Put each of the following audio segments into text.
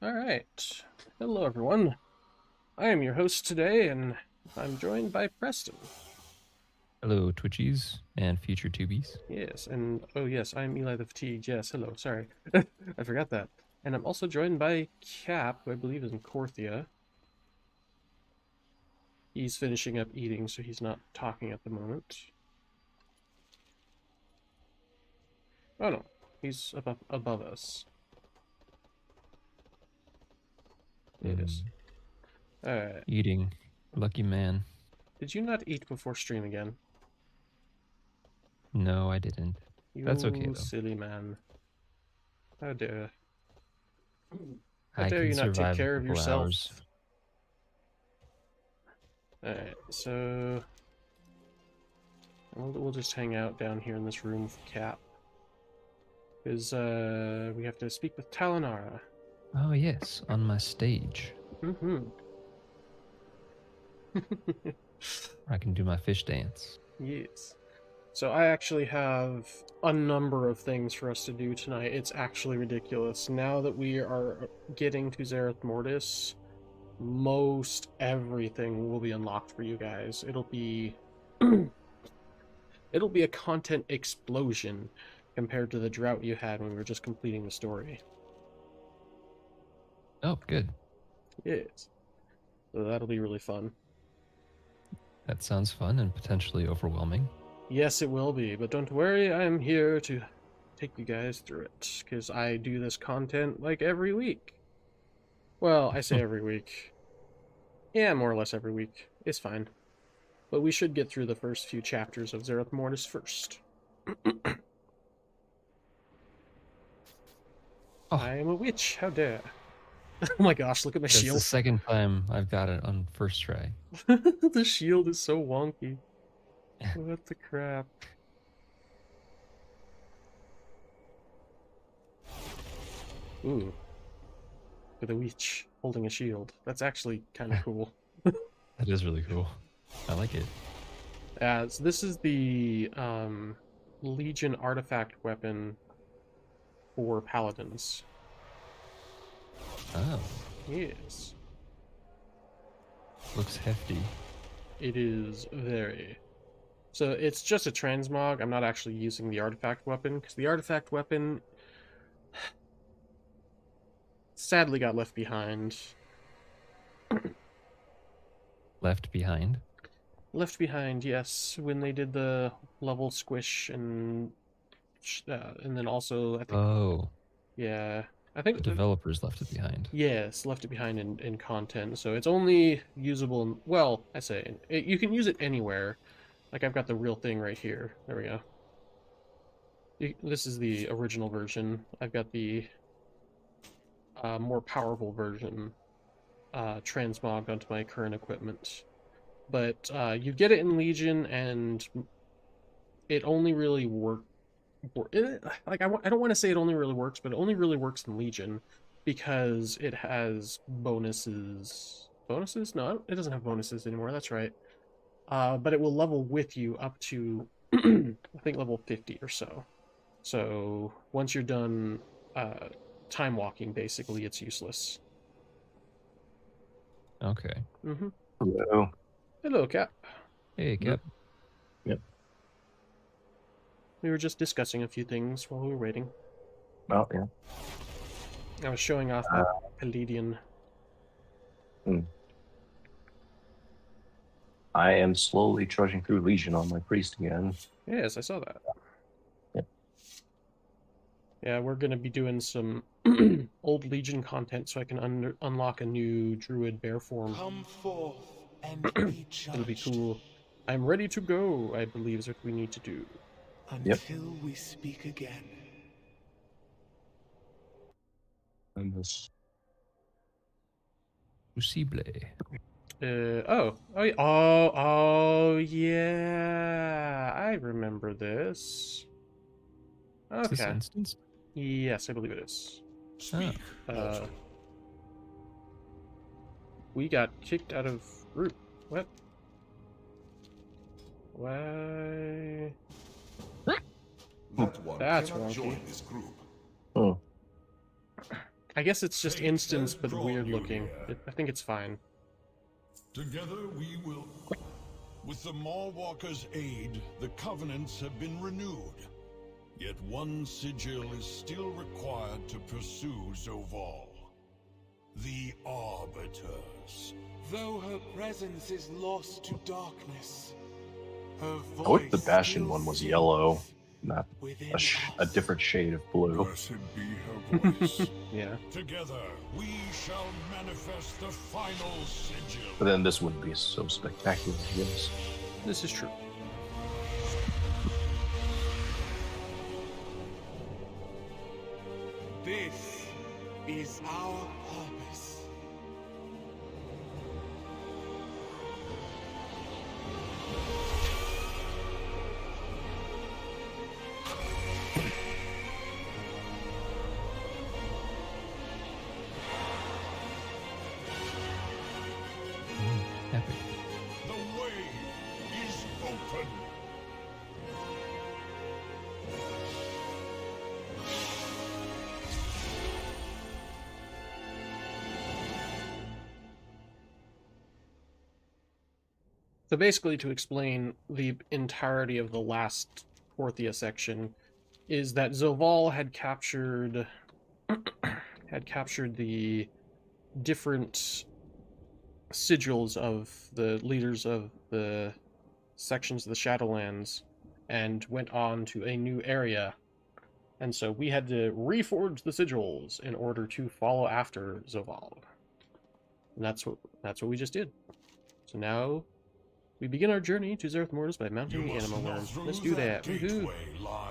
All right. Hello, everyone. I am your host today, and I'm joined by Preston. Hello, Twitchies and future tubies. Yes, and oh yes, I'm Eli the Fatigued. Yes, hello. Sorry, I forgot that. And I'm also joined by Cap, who I believe is in Korthia. He's finishing up eating, so he's not talking at the moment. Oh no, he's above us. Yes. Mm, All right. eating. Lucky man. Did you not eat before stream again? No, I didn't. That's okay You though. silly man. How dare. How I dare can you not take survive a care of couple hours. yourself? Alright, so we'll just hang out down here in this room for Cap. Because we have to speak with Talinara. Oh yes, on my stage. Mm-hmm. I can do my fish dance. Yes. So I actually have a number of things for us to do tonight. It's actually ridiculous. Now that we are getting to Zereth Mortis, most everything will be unlocked for you guys. It'll be a content explosion compared to the drought you had when we were just completing the story. Oh, good. Yes. So that'll be really fun. That sounds fun and potentially overwhelming. Yes, it will be, but don't worry, I'm here to take you guys through it, because I do this content like every week. Well, I say every week. Yeah, more or less every week. It's fine. But we should get through the first few chapters of Zereth Mortis first. Oh, I am a witch, how dare. Oh my gosh, look at my that's the shield. second time I've got it on first try. The shield is so wonky. What the crap? Ooh, with a witch holding a shield. That's actually kind of cool. That is really cool. I like it. So this is the Legion artifact weapon for paladins. Oh, Yes, looks hefty. it is very. So it's just a transmog. I'm not actually using the artifact weapon because the artifact weapon sadly got left behind. Left behind. Left behind, yes, when they did the level squish and then also I think Oh, yeah I the think developers left it behind. yes, left it behind in content, so it's only usable in, well, I say you can use it anywhere. Like I've got the real thing right here. There we go. This is the original version. I've got the more powerful version transmogged onto my current equipment. But you get it in Legion, and it only really works. Like I don't want to say it only really works, but it only really works in Legion because it has bonuses. Bonuses? No, it doesn't have bonuses anymore. That's right. But it will level with you up to I think level 50 or so. So once you're done time walking, basically, it's useless. Okay. Mm-hmm. Hello. Hello, Cap. Hey, Yep. Cap. Yep. We were just discussing a few things while we were waiting. Oh, yeah. I was showing off my Uh, Palladian. hmm. I am slowly trudging through Legion on my priest again. Yes, I saw that. Yep. Yeah, we're going to be doing some old Legion content so I can unlock a new Druid bear form. Come forth and be It'll be judged cool. I'm ready to go, I believe is what we need to do. until we speak again. And this. Possible. Oh, yeah. I remember this. Is this Okay. instance? Yes, I believe it is. Speak, Uh, mortal. we got kicked out of group. What? Why? That one That's cannot wonky. join this group. Oh, I guess it's just Fate instance, has but drawn weird you looking. here. I think it's fine. Together we will... With the Maulwalker's aid, the covenants have been renewed. Yet one sigil is still required to pursue Zoval. The Arbiters. Though her presence is lost to darkness, her voice I wish the Bastion still one was sings yellow, not within a us. different shade of blue. Blessed be her voice. Yeah. Together we shall manifest the final sigil. But then this wouldn't be so spectacular, I guess. This is true. This is our purpose. Epic. The way is open. So basically, to explain the entirety of the last Porthia section, is that Zoval had captured the different sigils of the leaders of the sections of the Shadowlands and went on to a new area. And so we had to reforge the sigils in order to follow after Zoval. And that's what we just did. So now we begin our journey to Zereth Mortis by mounting the animal worm. Let's do that. Woohoo!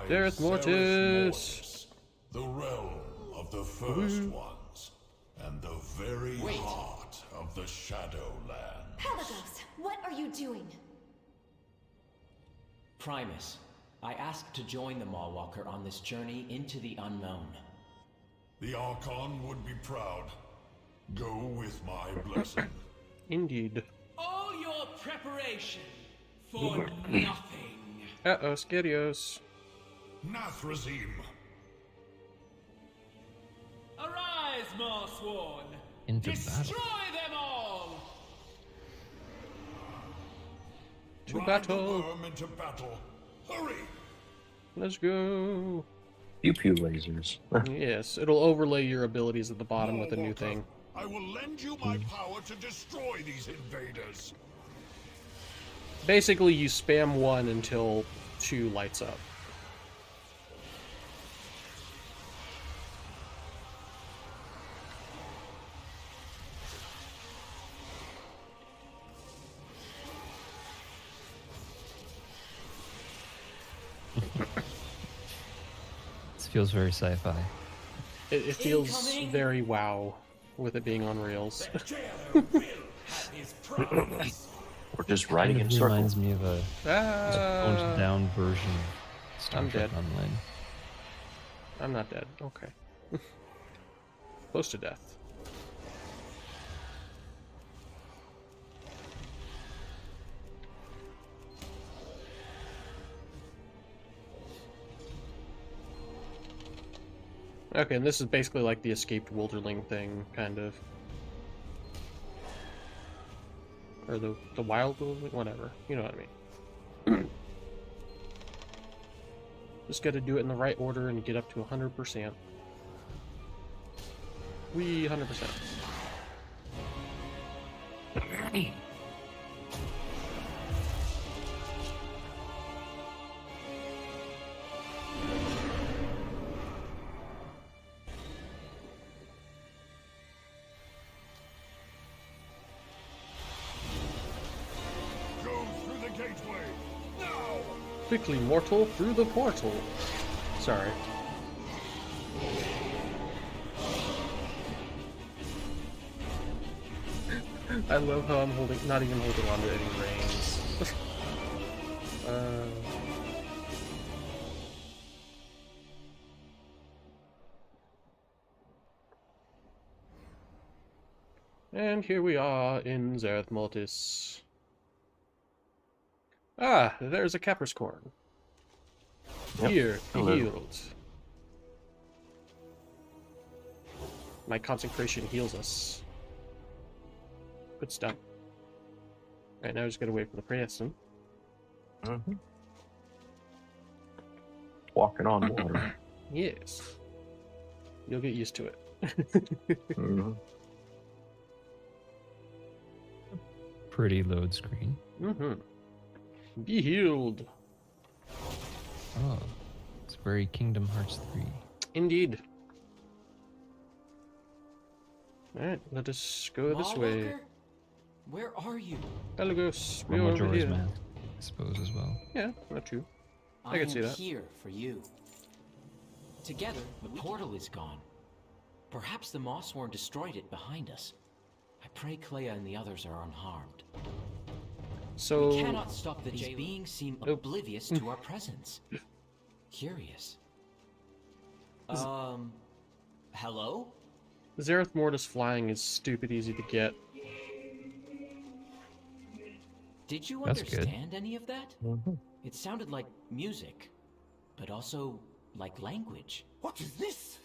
Zereth Mortis! The realm of the first ones, and the very heart of the Shadowlands. Pelagos, what are you doing? Primus, I asked to join the Maulwalker on this journey into the unknown. The Archon would be proud. Go with my blessing. Indeed. All your preparation for nothing. Uh-oh, Skadios. Nathrazim. Arise, Marsworn. Into Destroy battle. them all. To Drive battle. the worm into battle. Hurry! Let's go. Pew pew lasers. Yes, it'll overlay your abilities at the bottom with a new Maulwalker, thing. I will lend you my power to destroy these invaders. Basically, you spam 1 until 2 lights up. This feels very sci-fi. It feels Incoming. very WoW with it being on rails. Jailer will have his prize. We're just Kind riding of in circles. reminds me of a toned Ah, down version of Star I'm Trek dead. Online. I'm not dead. Okay. Close to death. Okay, and this is basically like the escaped wilderling thing, kind of. Or the wild wilderling, whatever. You know what I mean. Just gotta do it in the right order and get up to 100%. We 100%. Go through the gateway. Now! Quickly, mortal, through the portal. Sorry. I love how I'm not even holding on to any reins. And here we are in Zereth Mortis. Ah, there's a Capricorn. Yep. Here, be Hello. healed. My consecration heals us. Good stuff. Alright, now we just gotta wait for the Preston. Mm-hmm. Walking on water. Yes. You'll get used to it. Mm-hmm. Pretty load screen. Mm-hmm. Be healed. Oh, it's very Kingdom Hearts 3. Indeed. Alright, let us go this way. Mawwalker? Where are you? Elagos, we Or are over Majora's here. Mask, I suppose, as well. Yeah, not true. I I can am see that. here for you. Together, the portal is gone. Perhaps the Mossworn destroyed it behind us. I pray Clea and the others are unharmed. So, We cannot stop the These beings seem oblivious to our presence. Curious. Hello? Zereth Mortis flying is stupid easy to get. Did you That's good. understand any of that? Mm-hmm. It sounded like music, but also like language. What is this?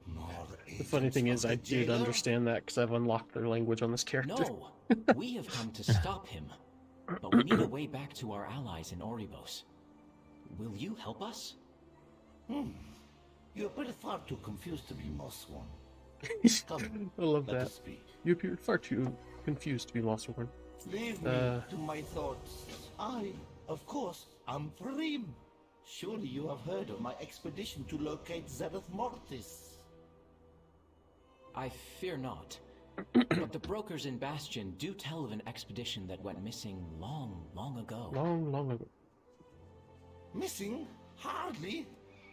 More The funny thing is, I did understand that because I've unlocked their language on this character. No, we have come to stop him. But we need a way back to our allies in Oribos. Will you help us? You appear far too confused to be Mossworn. Come, I love let that. us speak. You appeared far too confused to be Mossworn. Leave me to my thoughts. I, of course, am Farim. Surely you have heard of my expedition to locate Zereth Mortis. I fear not. But the brokers in Bastion do tell of an expedition that went missing long, long ago. Long, long ago. Missing? Hardly.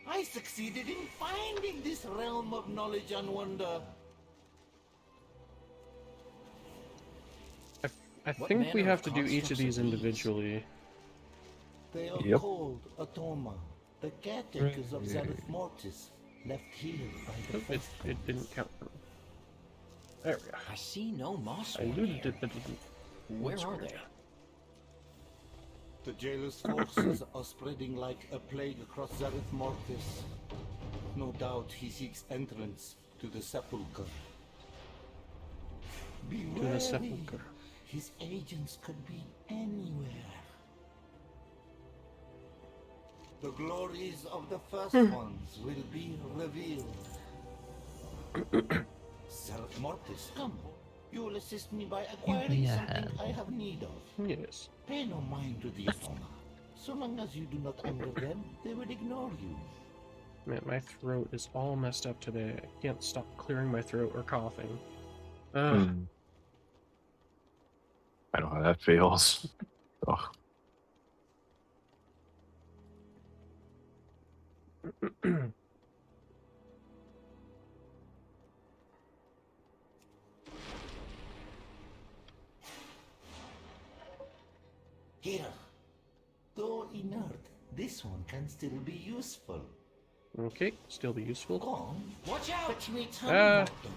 I succeeded in finding this realm of knowledge and wonder. I What think we manner have of to do each of constructs these are these? individually. They are Yep. called Atoma, the caretakers of Zereth Mortis, left here by the Oh, faithful. it didn't count. There we go. I see no I Mossworn looted here. it, but it didn't. Where What's are weird? they? The jailer's forces are spreading like a plague across Zereth Mortis. No doubt he seeks entrance to the sepulchre. Be To the wary. sepulchre. His agents could be anywhere. The glories of the first ones will be revealed. Zereth Mortis, come. You will assist me by acquiring me a something hand. I have need of. Yes. Pay no mind to the Atoma. So long as you do not anger them, they will ignore you. Man, my throat is all messed up today. I can't stop clearing my throat or coughing. Ugh. Mm. I know how that feels. Ugh. Here. Though inert, this one can still be useful. Okay, still be useful. Go on. Watch out! Fetch me time, Ah. mortal.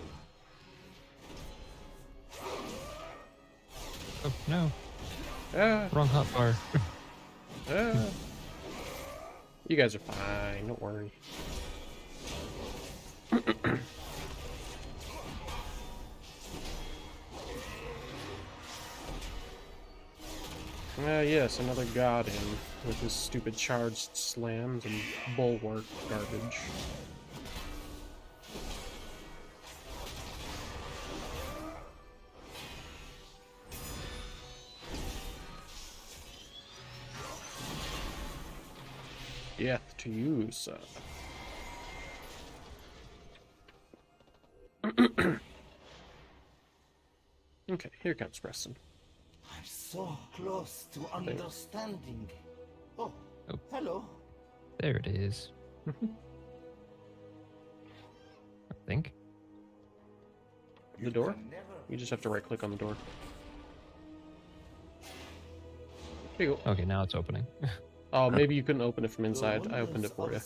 Oh, no. Ah, Wrong hotbar. ah. You guys are fine, don't worry. Yes, another god in with his stupid charged slams and bulwark garbage. Death to you, son. Okay, here comes Preston. I'm so close to understanding. Oh, Oh. hello. There it is. I think. The door? You just have to right click on the door. Here you go. Okay, now it's opening. Oh, maybe you couldn't open it from inside. I opened it for you.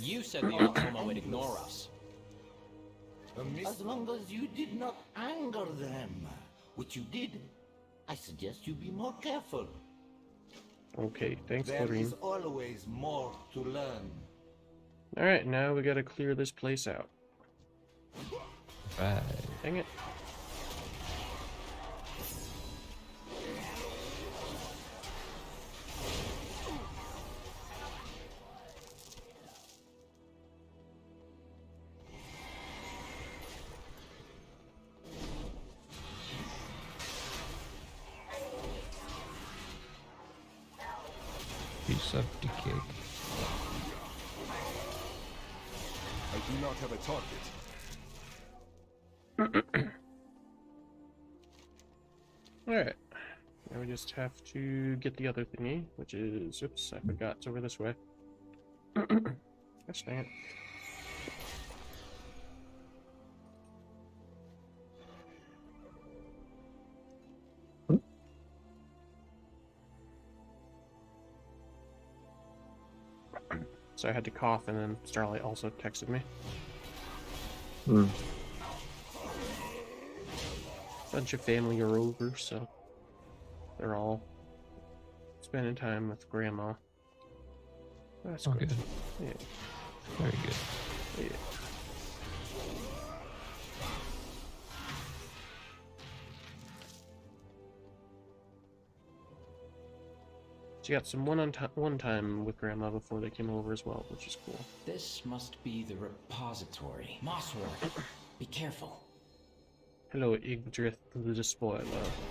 You said the Atoma would ignore us. As long as you did not anger them, which you did, I suggest you be more careful. Okay, thanks, There Florine. is always more to learn. Alright, now we gotta clear this place out. Right. Dang it. Piece of the cake. I do not have a target. Alright. Now we just have to get the other thingy, which is... Oops, I forgot. It's over this way. Gosh dang it. So I had to cough, and then Starlight also texted me. Bunch of family are over, so they're all spending time with Grandma. That's good. Yeah. Very good. Yeah. She got some one time with Grandma before they came over as well, which is cool. This must be the repository. Mosswort, be careful. Hello, Yggdrasil the Despoiler.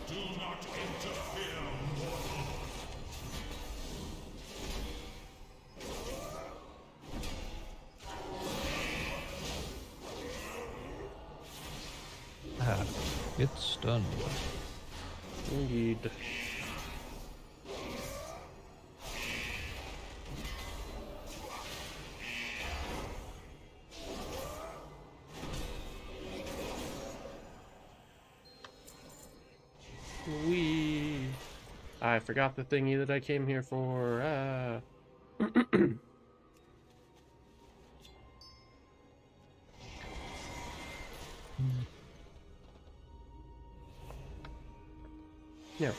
Do not interfere, mortal. Ah, it's stunned. Indeed. I forgot the thingy that I came here for. Yeah.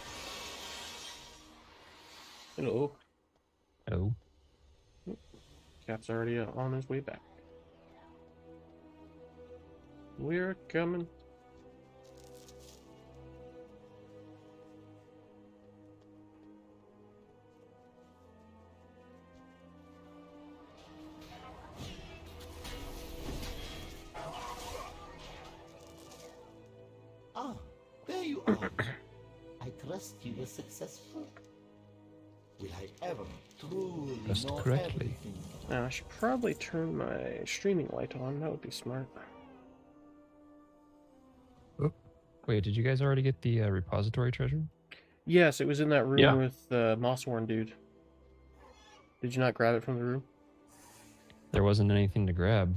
Hello. Oh. Cap's already on his way back. We're coming. Ah, there you are. I trust you were successful. Will I ever truly Dressed know correctly. everything? Now, I should probably turn my streaming light on. That would be smart. Oh. Wait, did you guys already get the repository treasure? Yes, it was in that room Yeah. with the Mossworn dude. Did you not grab it from the room? There wasn't anything to grab.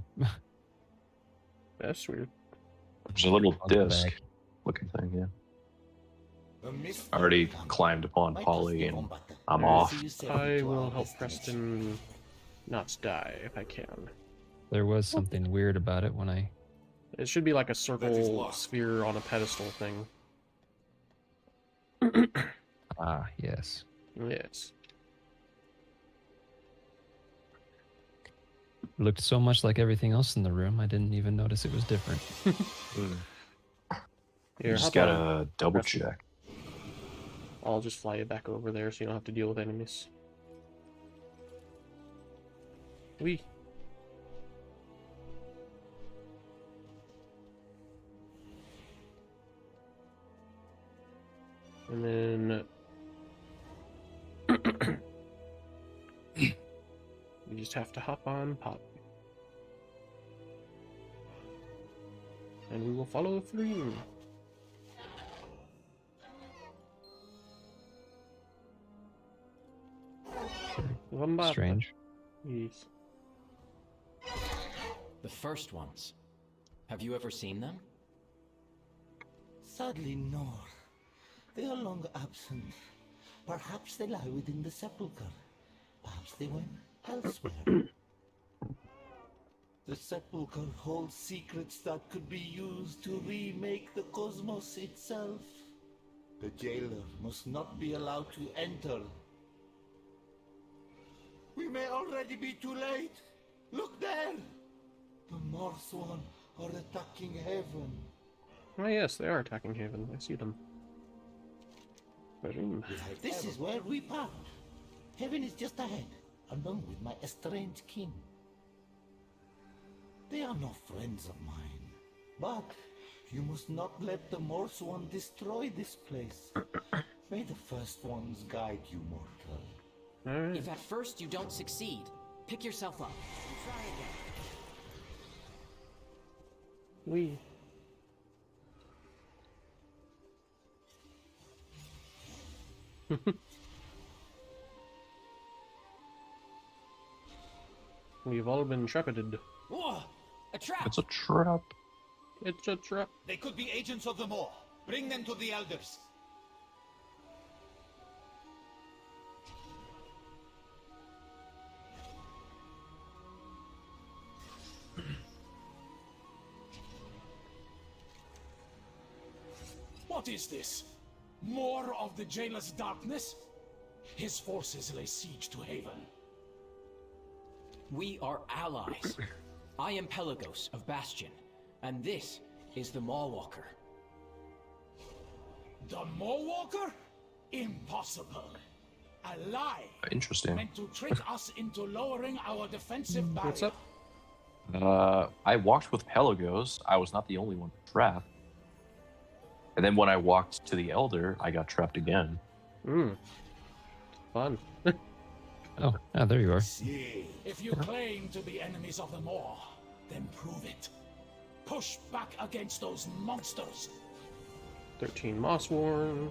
That's weird. There's a little On the disc back. looking thing, yeah. The mist I already will come. climbed upon My Polly trusty and combatant. I'm I off. see you safe I into will our help destination. Preston not die if I can. There was something weird about it when I... It should be like a That is circle locked. sphere on a pedestal thing. Ah, yes. Yes. Looked so much like everything else in the room, I didn't even notice it was different. You Here, just hop gotta on. double Preston. check. I'll just fly you back over there so you don't have to deal with enemies. Wee. And then you just have to hop on Pop. And we will follow through. Vambata. Strange. Yes. The first ones. Have you ever seen them? Sadly, no. They are long absent. Perhaps they lie within the sepulchre. Perhaps they went elsewhere. The sepulchre holds secrets that could be used to remake the cosmos itself. The jailer must not be allowed to enter. We may already be too late. Look there! The Morsworn are attacking heaven. Oh yes, they are attacking Haven. I see them. Boom. This is where we part. Heaven is just ahead, along with my estranged kin. They are no friends of mine, but you must not let the Morsworn destroy this place. May the first ones guide you, mortal. Alright. If at first you don't succeed, pick yourself up and try again. We. We've all been trepided. Whoa! A trap! It's a trap. It's a trap. They could be agents of the Maw. Bring them to the Elders. What is this? More of the Jailer's darkness? His forces lay siege to Haven. We are allies. I am Pelagos of Bastion, and this is the Mawwalker. The Mawwalker? Impossible. A lie. Interesting. Meant to trick us into lowering our defensive barrier. What's up? I walked with Pelagos. I was not the only one trapped. And then when I walked to the Elder, I got trapped again. Fun. Oh, there you are. If you claim to be enemies of the Maw, then prove it. Push back against those monsters. 13 Mossworn.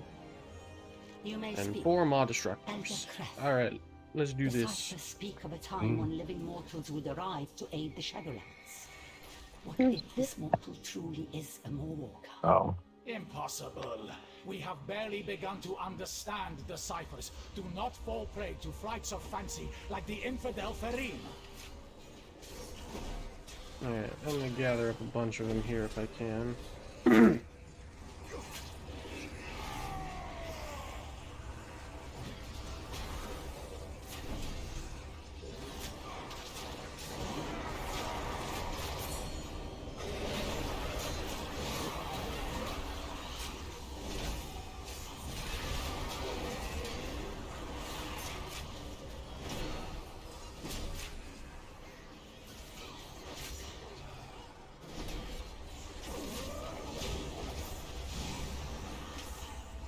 You may And speak. 4 Maw Destructors. Alright, let's do The this. ciphers speak of a time when living mortals would arrive to aid the Shadowlands. What if this mortal truly is a Mawwalker? Oh. Impossible. We have barely begun to understand the ciphers. Do not fall prey to flights of fancy like the infidel Ferim. Alright, I'm gonna gather up a bunch of them here if I can.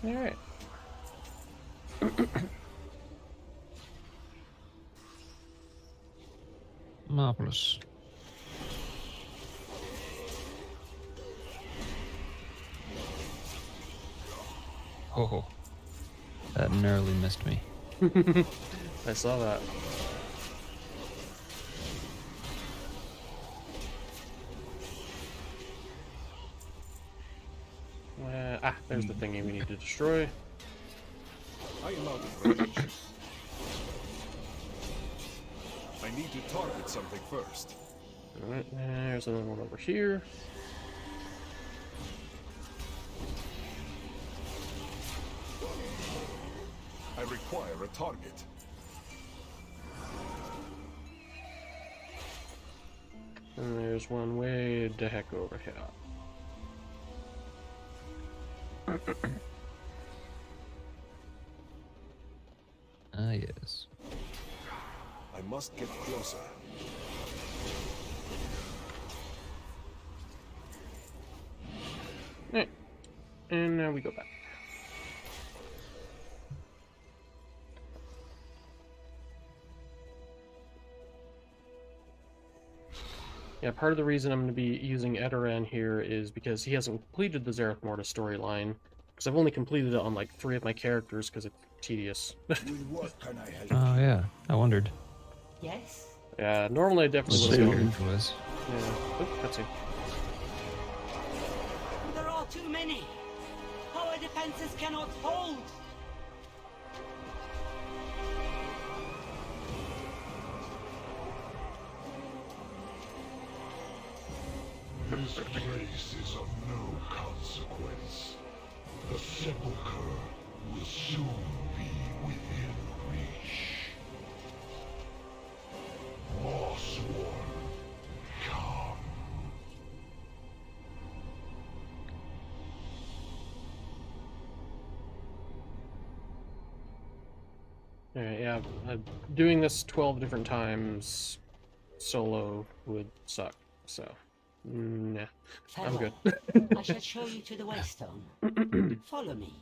Alright. Marvelous. Oh, that narrowly missed me. I saw that. There's the thingy we need to destroy. I am out of range. I need to target something first. Alright, there's another one over here. I require a target. And there's one way the heck over here. Ah, yes. I must get closer. Alright. And now we go back. Yeah, part of the reason I'm going to be using Edoran here is because he hasn't completed the Zereth Mortis storyline. Because I've only completed it on like 3 of my characters because it's tedious. With what can I help? Oh, yeah. I wondered. Yes? Yeah, normally I definitely would What have the gone. was. Yeah. Oop, cutscene. There are too many. Our defenses cannot hold. This place is of no consequence. The sepulchre will soon be within reach. Mossworn, come. Alright, yeah. Doing this 12 different times solo would suck, so... Nah, I'm Farewell. good. I shall show you to the Waystone. Follow me.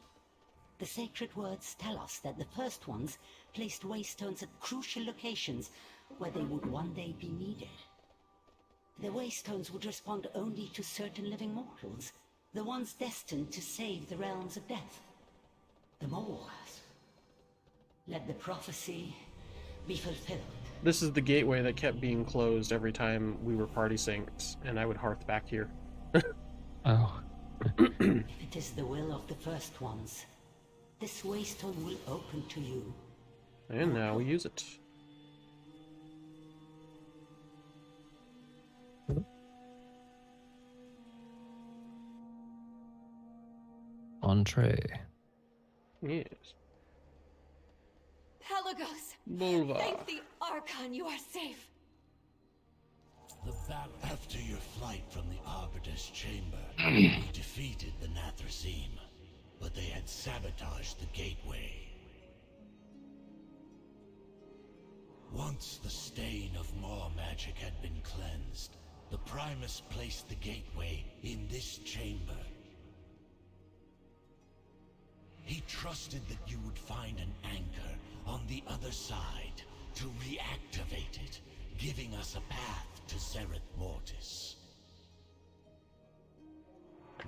The sacred words tell us that the first ones placed Waystones at crucial locations where they would one day be needed. The Waystones would respond only to certain living mortals, the ones destined to save the realms of death. The Mawwalkers. Let the prophecy be fulfilled. This is the gateway that kept being closed every time we were party synced, and I would hearth back here. Oh. If it is the will of the first ones, this Waystone will open to you. And now we use it. Entree. Yes. Pelagos! Bulva. Thank the Archon you are safe. The battle after your flight from the Arbiter's chamber, we defeated the Nathrasim, but they had sabotaged the gateway. Once the stain of Maw magic had been cleansed, the Primus placed the gateway in this chamber. He trusted that you would find an anchor on the other side to reactivate it, giving us a path to Zereth Mortis.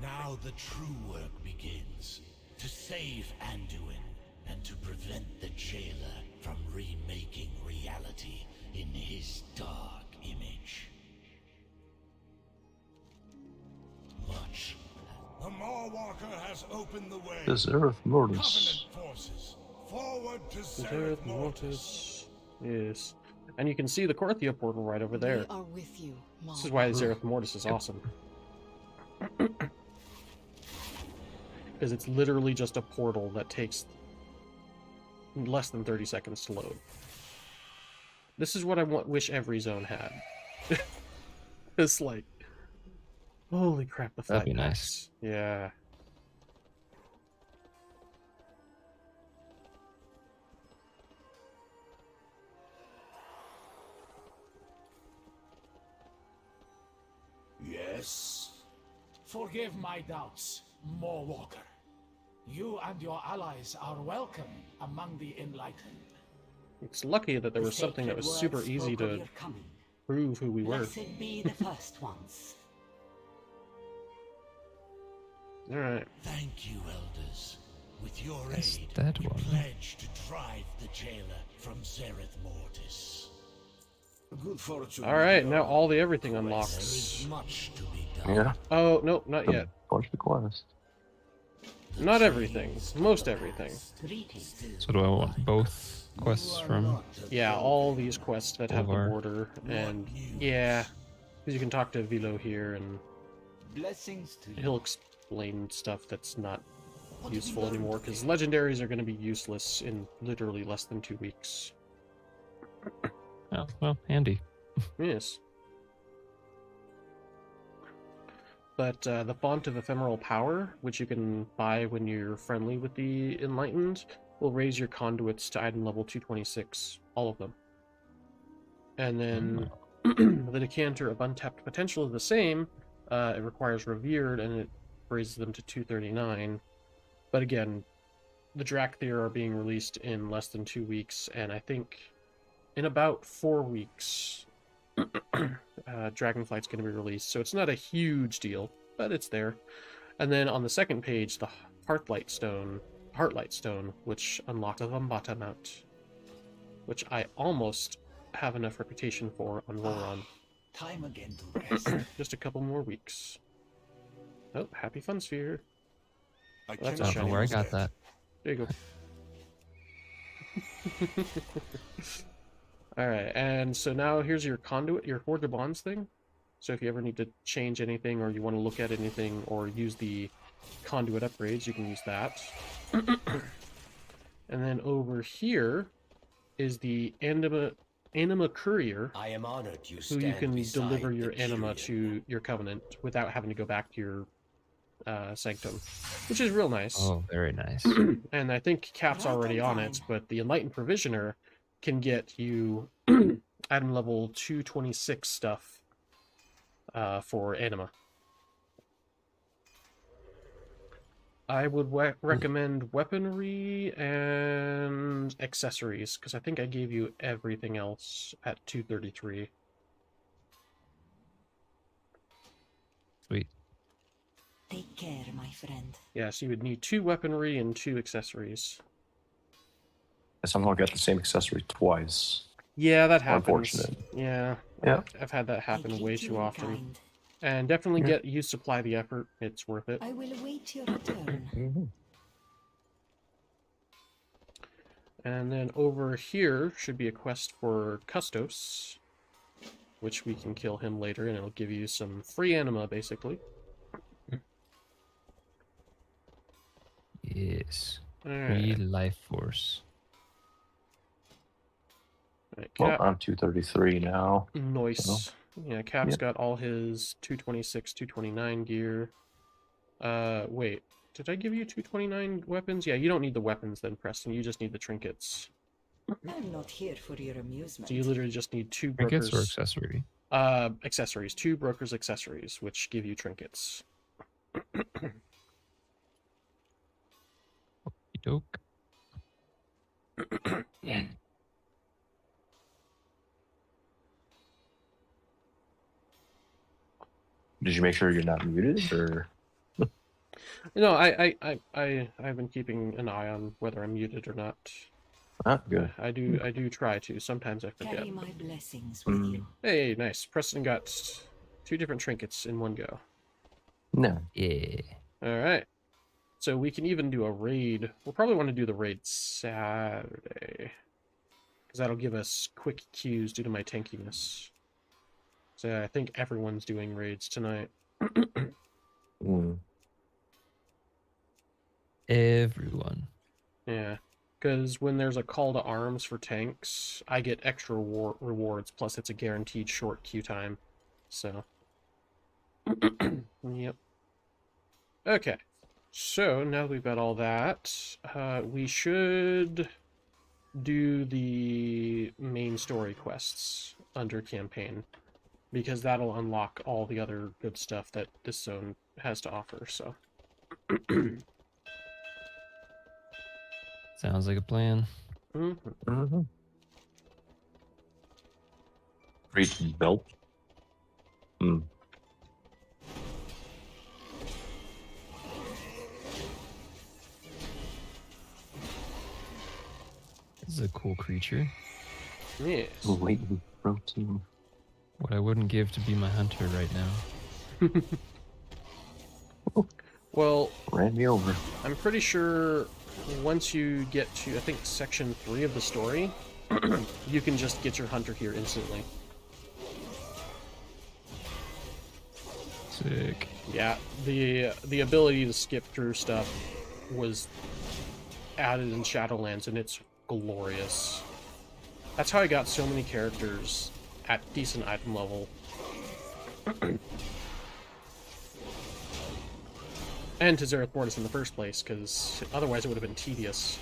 Now the true work begins, to save Anduin and to prevent the Jailer from remaking reality in his dark image. Much. The Mawwalker has opened the way. The Zereth Mortis. Covenant forces, forward to Zereth Zereth Mortis. Mortis. Yes. And you can see the Korthia portal right over there. We are with you, Mom. This is why Zereth Mortis is awesome. Because it's literally just a portal that takes less than 30 seconds to load. This is what I wish every zone had. It's like, holy crap, the That'd flight be packs. nice. Yeah. Yes? Forgive my doubts, Mawwalker. You and your allies are welcome among the enlightened. It's lucky that there The was something that sacred was super words easy spoke of to your coming. prove who we were. Blessed be the first ones. Alright. Thank you, Elders. With your That's aid, that we one. pledge to drive the Jailer from Zereth Mortis. Good fortune. Alright, now all the everything There unlocks. is much to be done. Yeah. Oh, no, not yet. Bunch of quests. The Not everything. chains Most of the everything. past. Greetings. So do I want both quests from? Yeah, all these quests that have the Over. border, and yeah, because you can talk to Vilo here, and Blessings to you. he'll explain stuff that's not useful anymore, because legendaries are going to be useless in literally less than 2 weeks. Oh, well, handy. Yes. But the Font of Ephemeral Power, which you can buy when you're friendly with the Enlightened, will raise your conduits to item level 226, all of them. And then the Decanter of Untapped Potential is the same. It requires Revered, and it raises them to 239. But again, the Drakthir are being released in less than 2 weeks, and I think in about 4 weeks, Dragonflight's going to be released. So it's not a huge deal, but it's there. And then on the second page, the Heartlight Stone, which unlocks the Vambata Mount, which I almost have enough reputation for on Voron. Time again to rest. Just a couple more weeks. Oh, Happy Fun Sphere. I That's I a don't shiny know where I one. got that. There you go. Alright, and so now here's your conduit, your Forge of Bonds thing. So if you ever need to change anything, or you want to look at anything, or use the conduit upgrades, you can use that. And then over here is the Anima Courier, I am honored you who you stand can beside deliver your the anima Kyrian. to your Covenant without having to go back to your sanctum, which is real nice. Oh, very nice. And I think Cap's Right already on on it, time. but the Enlightened Provisioner can get you item level 226 stuff for anima. I would recommend weaponry and accessories, because I think I gave you everything else at 233. Sweet. Take care, my friend. Yeah, so you would need 2 weaponry and 2 accessories. I somehow got the same accessory twice. Yeah, that happens. Unfortunate. Yeah, Yeah. I've had that happen I way treat too you in often. kind. And definitely Yeah. use supply the effort. It's worth it. I will await your return. Mm-hmm. And then over here should be a quest for Custos, which we can kill him later, and it'll give you some free anima, basically. Yes. Alright. Free life force. Right, Well, Cap. I'm 233 now. Nice. Yeah, Cap's Yep. got all his 226, 229 gear. Wait. Did I give you 229 weapons? Yeah, you don't need the weapons then, Preston. You just need the trinkets. I'm not here for your amusement. So you literally just need 2 Trinkets brokers. or accessory? Accessories. 2 brokers accessories, which give you trinkets. Doke. Did you make sure you're not muted, or? No, I've been keeping an eye on whether I'm muted or not. Ah, good. I do try to. Sometimes I forget. Carry my blessings with you. Hey, nice. Preston got 2 different trinkets in one go. No. Yeah. All right. So we can even do a raid. We'll probably want to do the raid Saturday, because that'll give us quick queues due to my tankiness. So yeah, I think everyone's doing raids tonight. Everyone. Yeah, because when there's a call to arms for tanks, I get extra rewards, plus it's a guaranteed short queue time. So, yep. Okay, so now that we've got all that, we should do the main story quests under campaign, because that'll unlock all the other good stuff that this zone has to offer, so. Sounds like a plan. Great belt. This is a cool creature. Yes. Latent protein. What I wouldn't give to be my hunter right now. Well, Ran me over. I'm pretty sure once you get to, I think, section 3 of the story, you can just get your hunter here instantly. Sick. Yeah, the ability to skip through stuff was added in Shadowlands, and it's glorious. That's how I got so many characters at decent item level. And to Zereth Mortis in the first place, because otherwise it would have been tedious.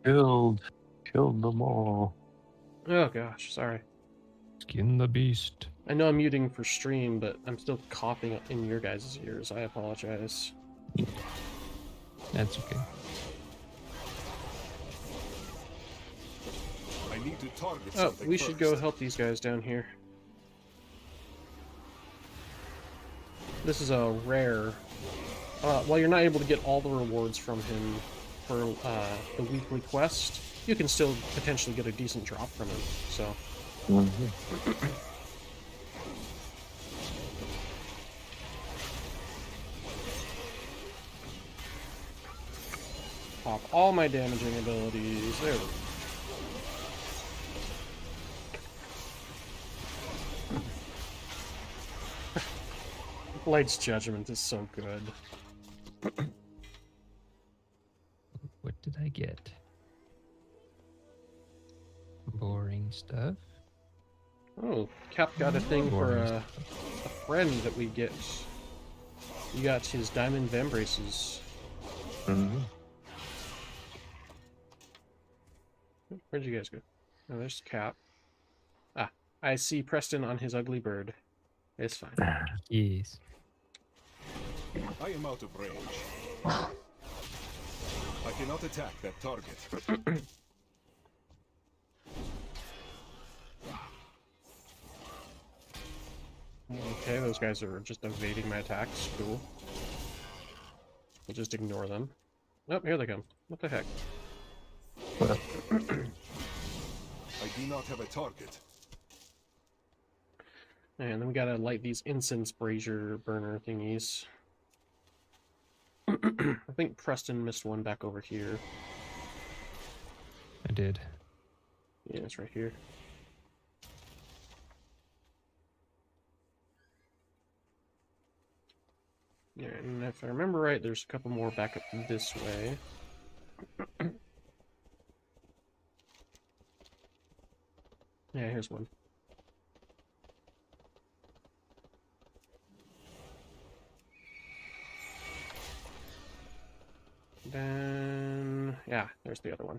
Killed them all. Oh gosh, sorry. Skin the beast. I know I'm muting for stream, but I'm still coughing in your guys' ears. I apologize. That's okay. I need to target Oh, something we should go first. help these guys down here. This is a rare. While you're not able to get all the rewards from him for the weekly quest, you can still potentially get a decent drop from him. So. Pop all my damaging abilities. There we go. Light's Judgment is so good. What did I get? Boring stuff. Oh, Cap got a thing for Boring a stuff. friend that we get. We got his diamond vambraces. Mm-hmm. Where'd you guys go? Oh, there's Cap. Ah, I see Preston on his ugly bird. It's fine. Yes. I am out of range. I cannot attack that target. Okay, those guys are just evading my attacks. Cool. We'll just ignore them. Oh, here they come. What the heck? I do not have a target. And then we gotta light these incense brazier burner thingies. I think Preston missed one back over here. I did. Yeah, it's right here. Yeah, and if I remember right, there's a couple more back up this way. Yeah, here's one. Then, yeah, there's the other one.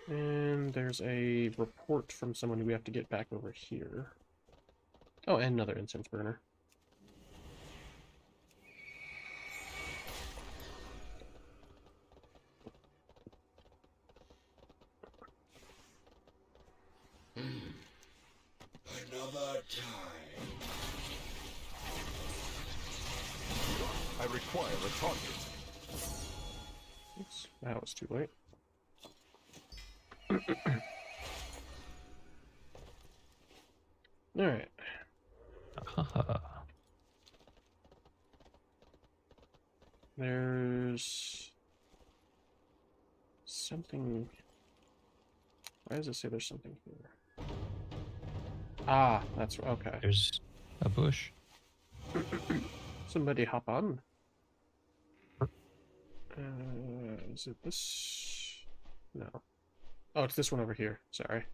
And there's a report from someone who we have to get back over here. Oh, and another incense burner. Another time. I require a target. Oops, that was too late. Alright. There's something. Why does it say there's something here? Ah, that's okay. There's a bush. Somebody hop on. Is it this? No. Oh, it's this one over here. Sorry.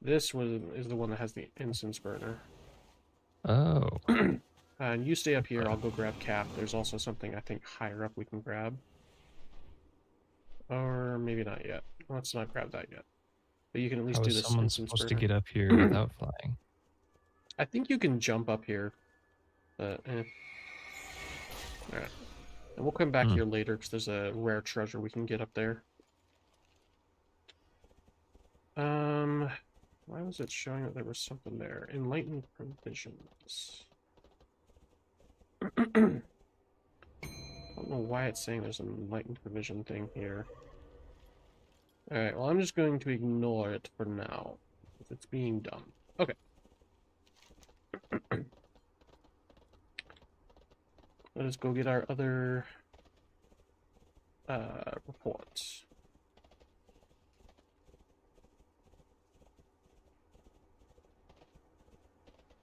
This one is the one that has the incense burner. Oh. And you stay up here, I'll go grab Cap. There's also something I think higher up we can grab. Or maybe not yet. Let's not grab that yet. But you can at least How do is this someone incense supposed to burner. get up here without flying? I think you can jump up here. But, Alright. And we'll come back here later because there's a rare treasure we can get up there. Why was it showing that there was something there? Enlightened provisions. I don't know why it's saying there's an enlightened provision thing here. Alright, well I'm just going to ignore it for now. If it's being done. Okay. Let us go get our other reports.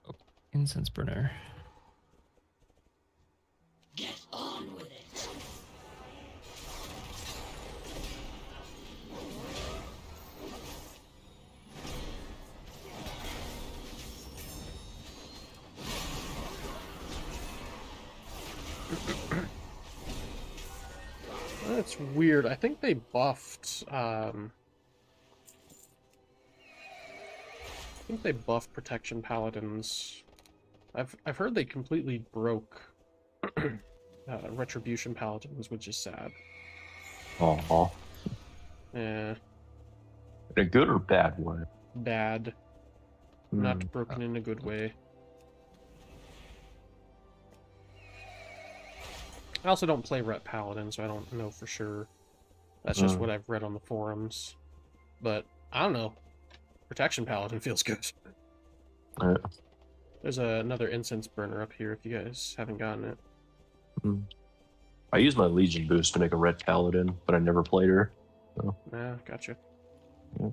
Oh, incense burner. Get on with it. That's weird. I think they buffed protection paladins. I've heard they completely broke retribution paladins, which is sad. Oh. Yeah, In a good or bad way? bad. Not broken in a good way. I also don't play Ret Paladin, so I don't know for sure. That's just what I've read on the forums. But, I don't know. Protection Paladin feels good. There's another incense burner up here if you guys haven't gotten it. I used my Legion boost to make a Red Paladin, but I never played her. So. Ah, gotcha. Yeah.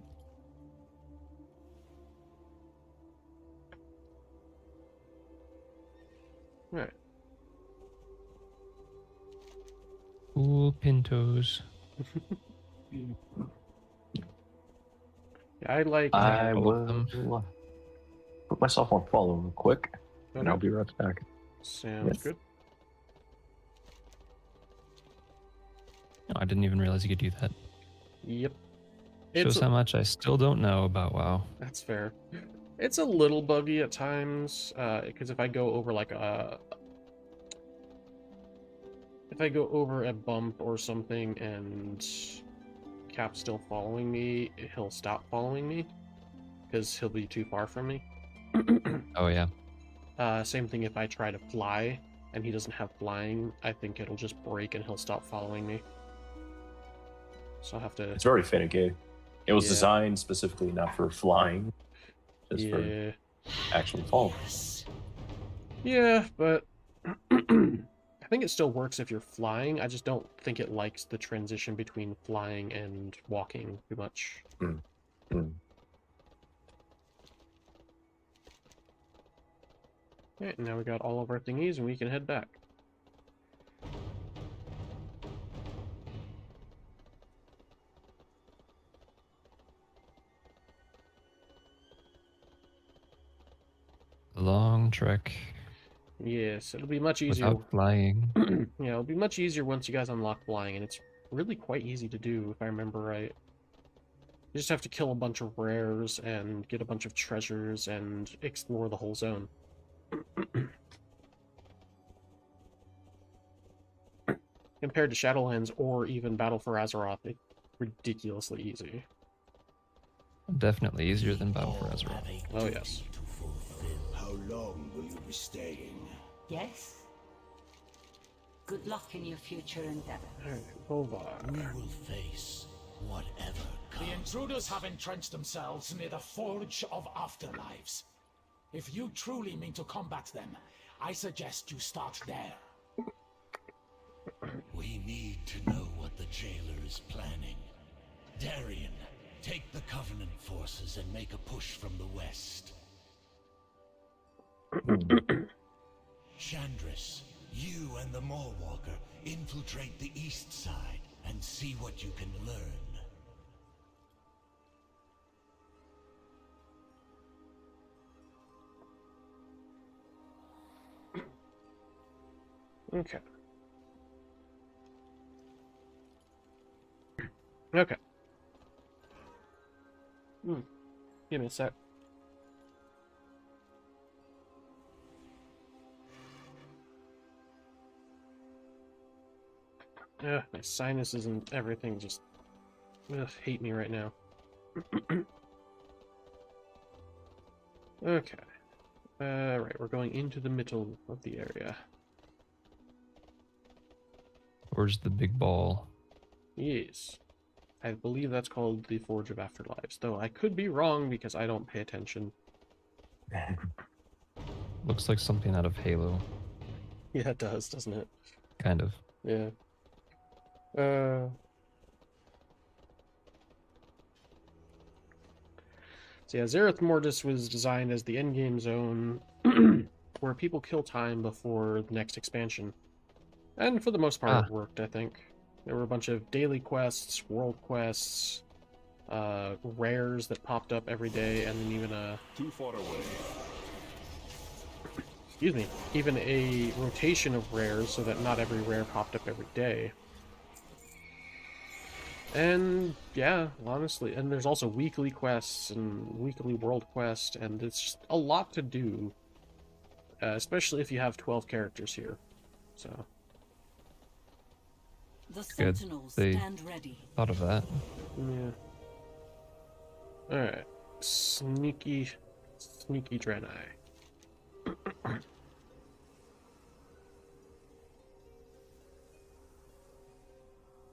Alright. Cool pintos. Yeah, I like. I all of them. will put myself on follow real quick, and I'll Okay. be right back. Sounds Yes. good. Oh, I didn't even realize you could do that. Yep. Shows how much I still don't know about WoW. That's fair. It's a little buggy at times, because if I go over like if I go over a bump or something and Cap's still following me, he'll stop following me because he'll be too far from me. Oh yeah. Same thing if I try to fly and he doesn't have flying, I think it'll just break and he'll stop following me. So I'll have to... It's very finicky. It was Yeah. designed specifically not for flying, just for actually falling. Yeah, but I think it still works if you're flying. I just don't think it likes the transition between flying and walking too much. Alright, now we got all of our thingies and we can head back. Long trek. Yes, it'll be much easier. Without flying. Yeah, it'll be much easier once you guys unlock flying, and it's really quite easy to do, if I remember right. You just have to kill a bunch of rares and get a bunch of treasures and explore the whole zone. Compared to Shadowlands or even Battle for Azeroth, it's ridiculously easy. Definitely easier than Battle for Azeroth. Oh yes. How long will you be staying? Yes? Good luck in your future endeavor. We will face whatever comes. The intruders have entrenched themselves near the Forge of Afterlives. If you truly mean to combat them, I suggest you start there. We need to know what the jailer is planning. Darien, take the Covenant forces and make a push from the west. Chandris, you and the Mawwalker infiltrate the east side and see what you can learn. Okay. Okay. Give me a sec. My sinuses and everything just hate me right now. Okay. Right, we're going into the middle of the area. Where's the big ball? Yes. I believe that's called the Forge of Afterlives, though I could be wrong because I don't pay attention. Looks like something out of Halo. Yeah, it does, doesn't it? Kind of. Yeah. So yeah, Zereth Mortis was designed as the endgame zone where people kill time before the next expansion. And for the most part it worked, I think. There were a bunch of daily quests, world quests, rares that popped up every day, and then even Too far away. excuse me, even a rotation of rares so that not every rare popped up every day. And yeah, honestly, and there's also weekly quests and weekly world quest, and it's just a lot to do, especially if you have 12 characters here. So The good. sentinels They stand ready. thought of that. yeah. All right, sneaky Draenei.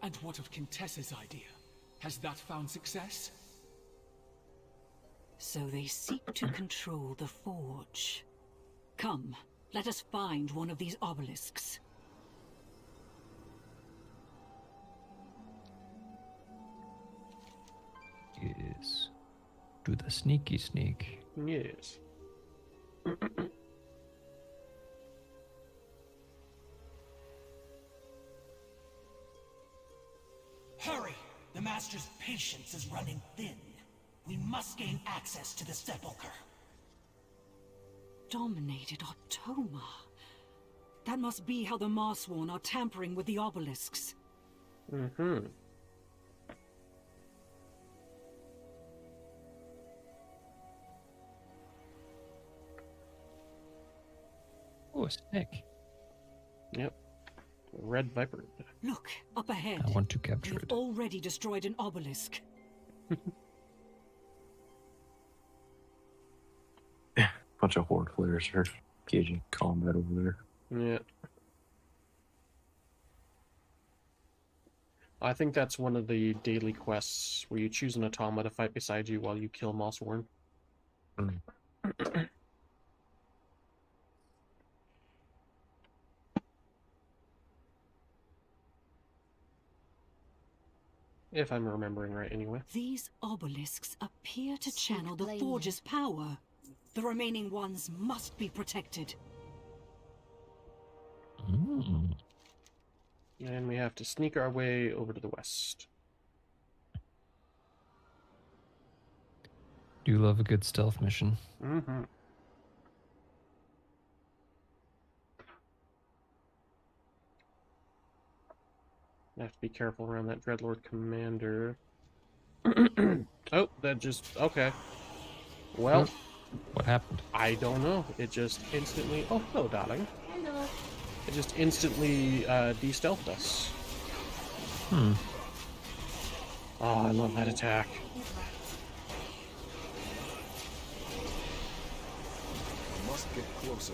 And what of Quintessa's idea? Has that found success? So they seek to control the forge. Come, let us find one of these obelisks. Yes. Do the sneaky sneak. Yes. The Master's patience is running thin. We must gain access to the sepulchre. Dominated Automa. That must be how the Marsworn are tampering with the obelisks. Mm-hmm. Oh, a snake. Yep. Red Viper. Look, up ahead. I want to capture They've it. already destroyed an obelisk. Bunch of horde players are engaging combat over there. Yeah. I think that's one of the daily quests where you choose an Automa to fight beside you while you kill Mossworn. Mm. If I'm remembering right, anyway. These obelisks appear to channel the Forge's power. The remaining ones must be protected. Mm. And we have to sneak our way over to the west. Do love a good stealth mission. Mm-hmm. I have to be careful around that Dreadlord Commander. Oh, that just... Okay. Well... What happened? I don't know. It just instantly... Oh, hello, darling. Hello. It just instantly de-stealthed us. Hmm. Oh, I love that attack. I must get closer.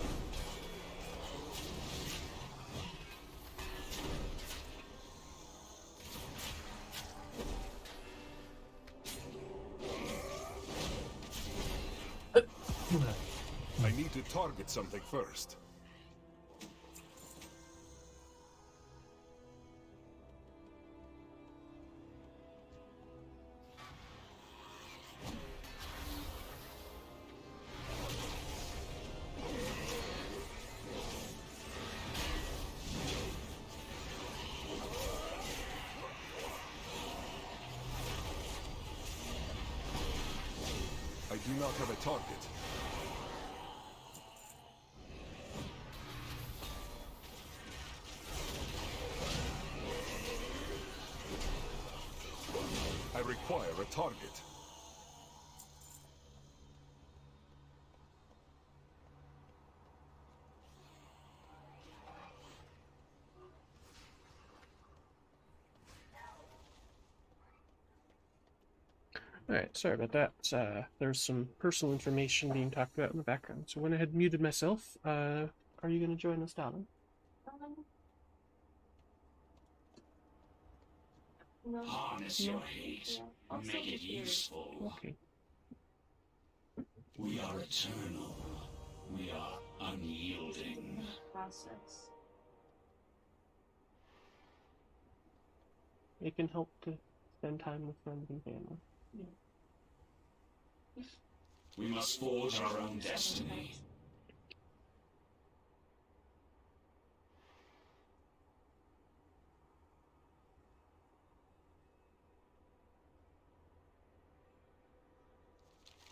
I need to target something first. I do not have a target. I require a target. Alright, sorry about that. There's some personal information being talked about in the background, so I went ahead and muted myself. Are you going to join us, darling? Harness your hate. Make it useful. Okay. We are eternal. We are unyielding. It can help to spend time with friends and family. We must forge our own destiny.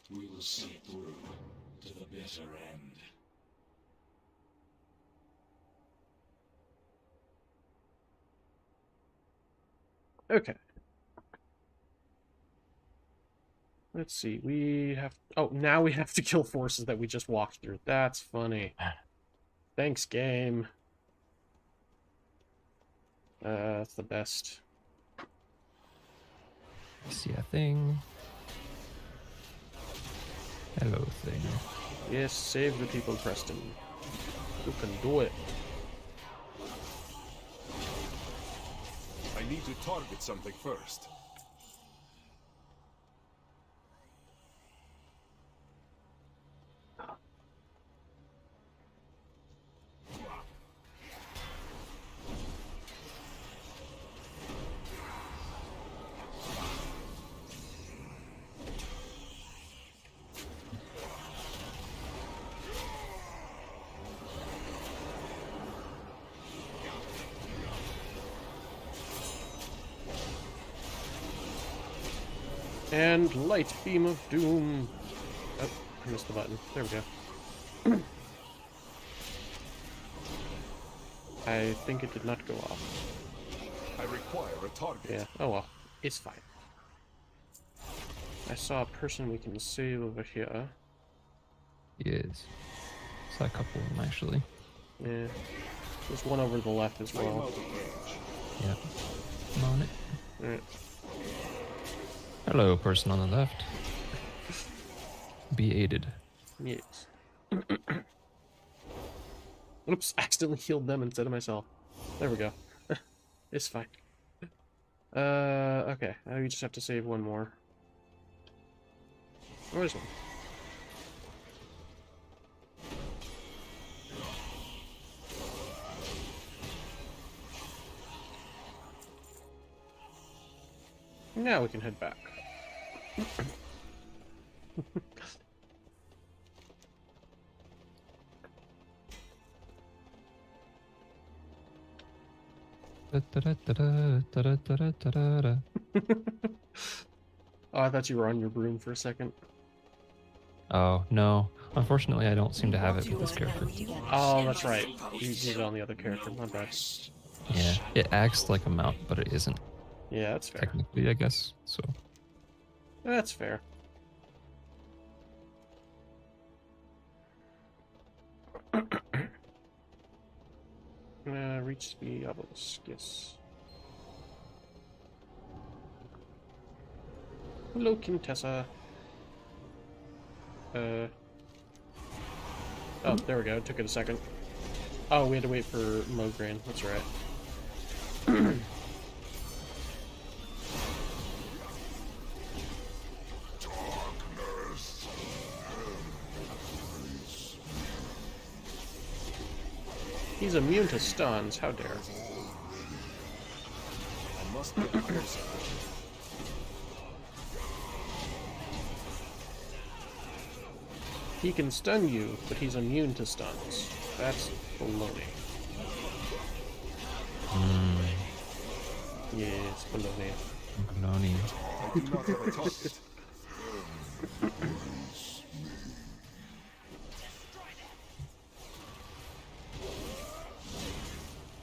We will see it through to the bitter end. Okay. Let's see, we have... Oh, now we have to kill forces that we just walked through. That's funny. Thanks, game. That's the best. I see a thing. Hello, thing. Yes, save the people, Preston. You can do it. I need to target something first. And light beam of doom. Oh, I missed the button. There we go. I think it did not go off. I require a target. Yeah. Oh well. It's fine. I saw a person we can save over here. He is. Saw a couple of them actually. Yeah. There's one over to the left as well. Yeah. I'm on it. Alright. Hello, person on the left. Be aided. Yes. Oops, accidentally healed them instead of myself. There we go. It's fine. Okay. Now we just have to save one more. Where's one? Now we can head back. Oh, I thought you were on your broom for a second. Oh, no. Unfortunately, I don't seem to have it with this character. Oh, that's right. You did it on the other character. My bad. Yeah, it acts like a mount, but it isn't. Yeah, that's fair. Technically, I guess. So. That's fair. Reach the obelisk, yes. Hello, Quintessa. Oh, there we go. It took it a second. Oh, we had to wait for Mograine. That's right. He's immune to stuns. How dare. I must get closer. He can stun you, but he's immune to stuns. That's baloney. Yes, baloney. Baloney. I do not have a target.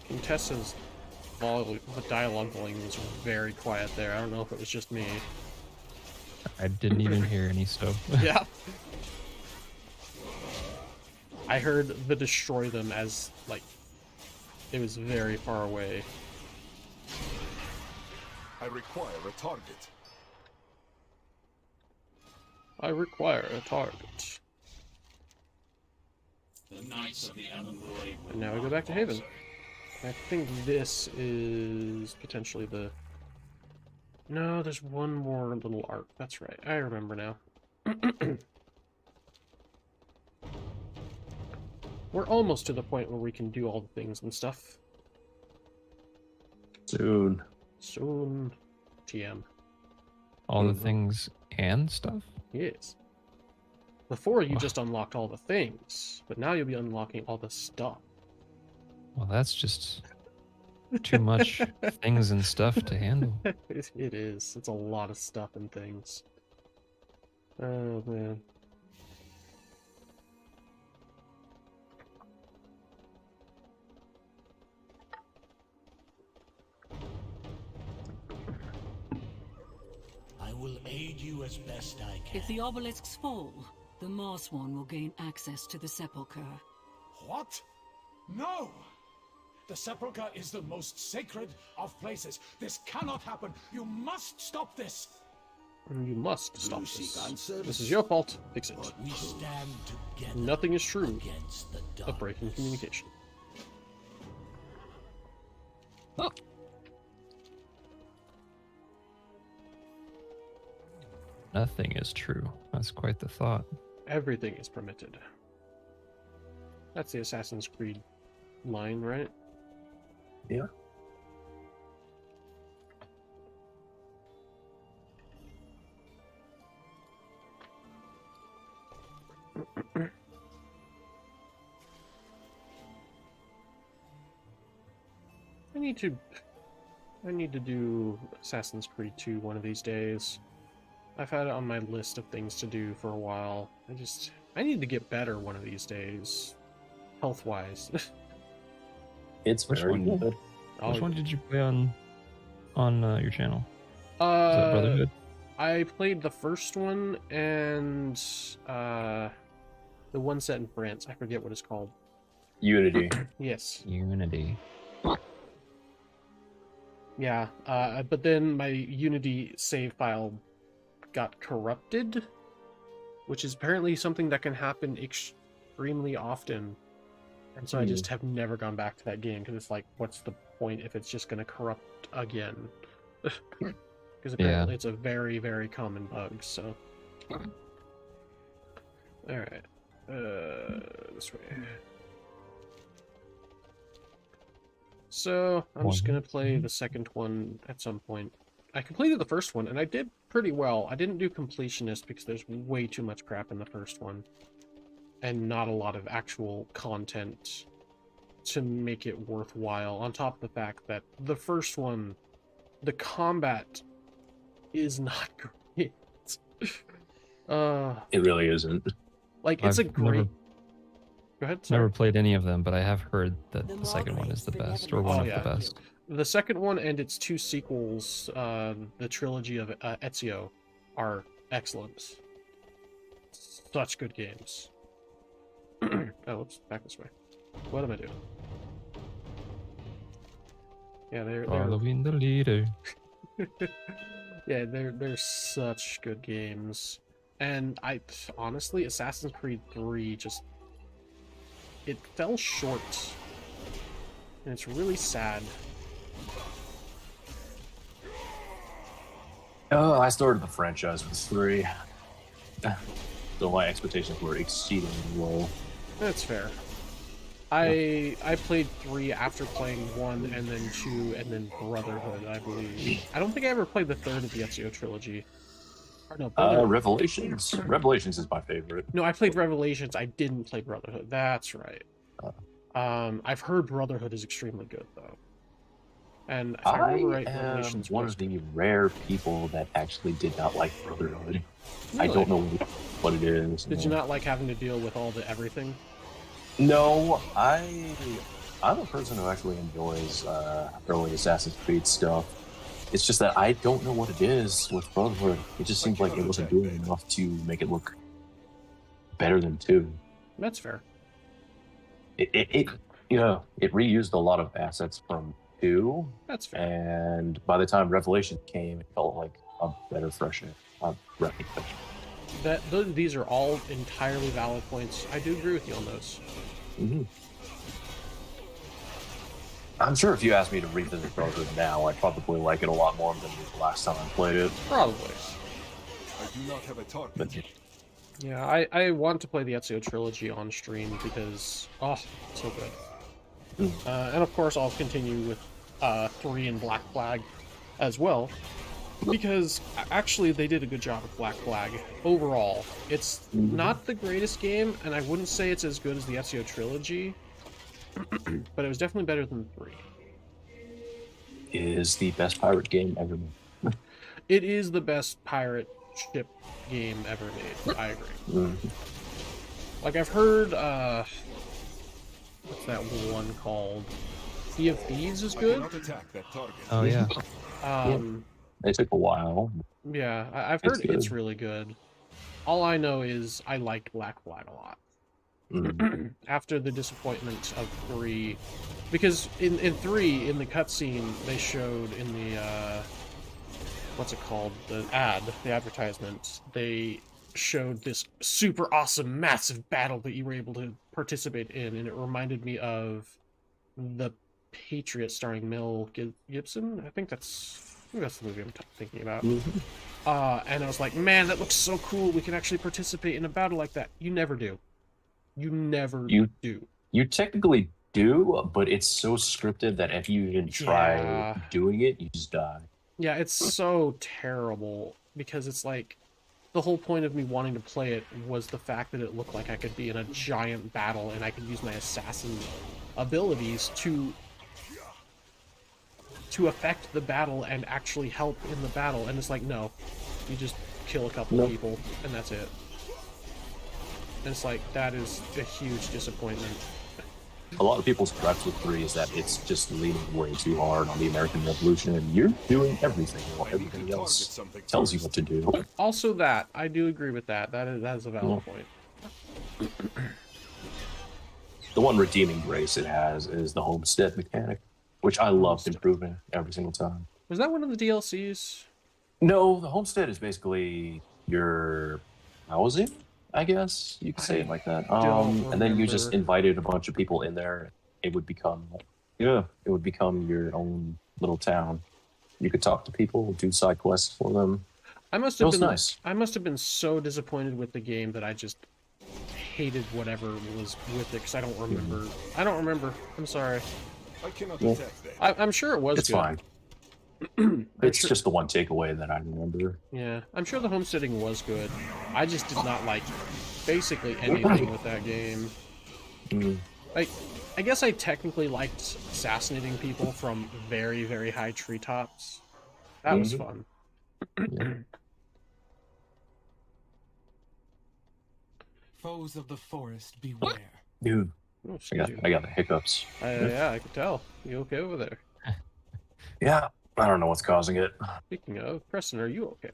Contessa's the dialogue volume was very quiet there. I don't know if it was just me. I didn't even hear any, so. Yeah. I heard the destroy them as, like, it was very far away. I require a target. I require a target. The Knights of the Amanroy will And now we go back to Haven. I think this is potentially the... No, there's one more little arc. That's right. I remember now. We're almost to the point where we can do all the things and stuff. Soon. Soon. TM. All the things and stuff? Yes. Before you just unlocked all the things, but now you'll be unlocking all the stuff. Well, that's just too much things and stuff to handle. It is. It's a lot of stuff and things. Oh, man. I will aid you as best I can. If the obelisks fall, the Marsworn will gain access to the sepulchre. What? No! The sepulchre is the most sacred of places. This cannot happen. You must stop this. You must stop You seek this. answers? This is your fault. Fix it. We stand together. Nothing is true against the of breaking darkness. communication. Oh. Nothing is true. That's quite the thought. Everything is permitted. That's the Assassin's Creed line, right? Yeah. I need to do Assassin's Creed 2 one of these days. I've had it on my list of things to do for a while. I need to get better one of these days, health-wise. It's Which very one? good. Which one did you play on your channel? Is that Uh, Brotherhood? I played the first one and the one set in France. I forget what it's called. Unity. Yes. Unity. Yeah. But then my Unity save file got corrupted, which is apparently something that can happen extremely often. And so I just have never gone back to that game because it's like, what's the point if it's just going to corrupt again? Because apparently it's a very, very common bug, so... Alright. This way. So, I'm just going to play the second one at some point. I completed the first one, and I did pretty well. I didn't do completionist because there's way too much crap in the first one. And not a lot of actual content to make it worthwhile. On top of the fact that the first one, the combat is not great. It really isn't. Like, it's a great... Go ahead, sorry. Never played any of them, but I have heard that the second one is the best, or one of the best. The second one and its two sequels, the trilogy of Ezio, are excellent. Such good games. Oh, whoops, back this way. What am I doing? Yeah, they're Following the leader. yeah, they're such good games. And honestly, Assassin's Creed 3 it fell short. And it's really sad. Oh, I started the franchise with 3. So my expectations were exceedingly low. That's fair. I played 3 after playing 1 and then 2 and then Brotherhood, I believe. I don't think I ever played the third of the Ezio trilogy. Or no, Revelations. Revelations is my favorite. No, I played Revelations. I didn't play Brotherhood. That's right. I've heard Brotherhood is extremely good though. And if I remember right, Revelations one of the rare people that actually did not like Brotherhood. Really? I don't know what it is. Did you not like having to deal with all the everything? No, I'm a person who actually enjoys early Assassin's Creed stuff. It's just that I don't know what it is with Brotherhood. It just seems like it wasn't doing enough to make it look better than 2. That's fair. It reused a lot of assets from 2. That's fair. And by the time Revelation came, it felt like a better, fresher repetition. These are all entirely valid points. I do agree with you on those. Mm-hmm. I'm sure if you asked me to revisit Brotherhood now, I'd probably like it a lot more than the last time I played it. Probably. I do not have a target. But, yeah, I want to play the Ezio trilogy on stream because, oh, so good. And of course, I'll continue with 3 and Black Flag as well, because actually they did a good job with Black Flag. Overall, it's not the greatest game, and I wouldn't say it's as good as the Ezio trilogy, but it was definitely better than 3. It is the best pirate game ever made. It is the best pirate ship game ever made. I agree. Like, I've heard, what's that one called? Sea of Thieves is good. Oh, yeah. It took a while. Yeah, I've heard it's really good. All I know is I liked Black Flag a lot. After the disappointment of 3, because in 3, in the cutscene, they showed in the what's it called, the advertisement, they showed this super awesome massive battle that you were able to participate in, and it reminded me of The Patriot starring Mel Gibson. I think that's the movie I'm thinking about. And I was like, man, that looks so cool, we can actually participate in a battle like that. You never do. You never do. You technically do, but it's so scripted that if you even try doing it, you just die. Yeah, it's so terrible, because it's like, the whole point of me wanting to play it was the fact that it looked like I could be in a giant battle and I could use my assassin abilities to affect the battle and actually help in the battle. And it's like, no, you just kill a couple Nope. people, and that's it. And it's like, that is a huge disappointment. A lot of people's gripes with 3 is that it's just leaning way too hard on the American Revolution, and you're doing everything while everybody else tells you what to do. Also that, I do agree with that. That is a valid point. The one redeeming grace it has is the homestead mechanic, which I loved improving every single time. Was that one of the DLCs? No, the homestead is basically your housing, I guess you could say it like that. And then you just invited a bunch of people in there. It would become, it would become your own little town. You could talk to people, do side quests for them. I must have been nice. I must have been so disappointed with the game that I just hated whatever was with it because I don't remember. I don't remember. I'm sorry. I cannot detect that. I'm sure it was It's good. fine. It's just the one takeaway that I remember. Yeah, I'm sure the homesteading was good. I just did not like basically anything with that game. I guess I technically liked assassinating people from very, very high treetops. That was fun. Foes of the forest, beware. Dude, Oh, I got the hiccups. Yeah, I could tell. You okay over there? Yeah, I don't know what's causing it. Speaking of, Preston, are you okay?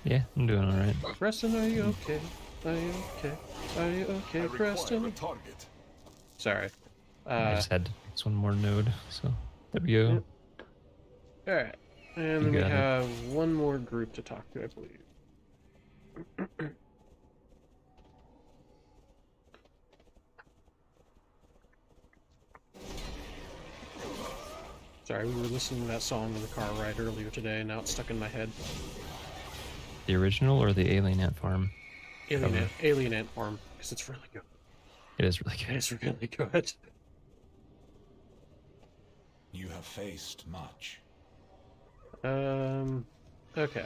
Yeah, I'm doing all right. Preston, are you okay? Are you okay? Are you okay, Preston? Sorry. I just had to fix one more node, so there we go. Alright. And then we have one more group to talk to, I believe. Sorry, we were listening to that song in the car ride earlier today, and now it's stuck in my head. The original or the Alien Ant Farm? Alien Ant Farm, because it's really good. It is really good. It's really good. You have faced much. Okay.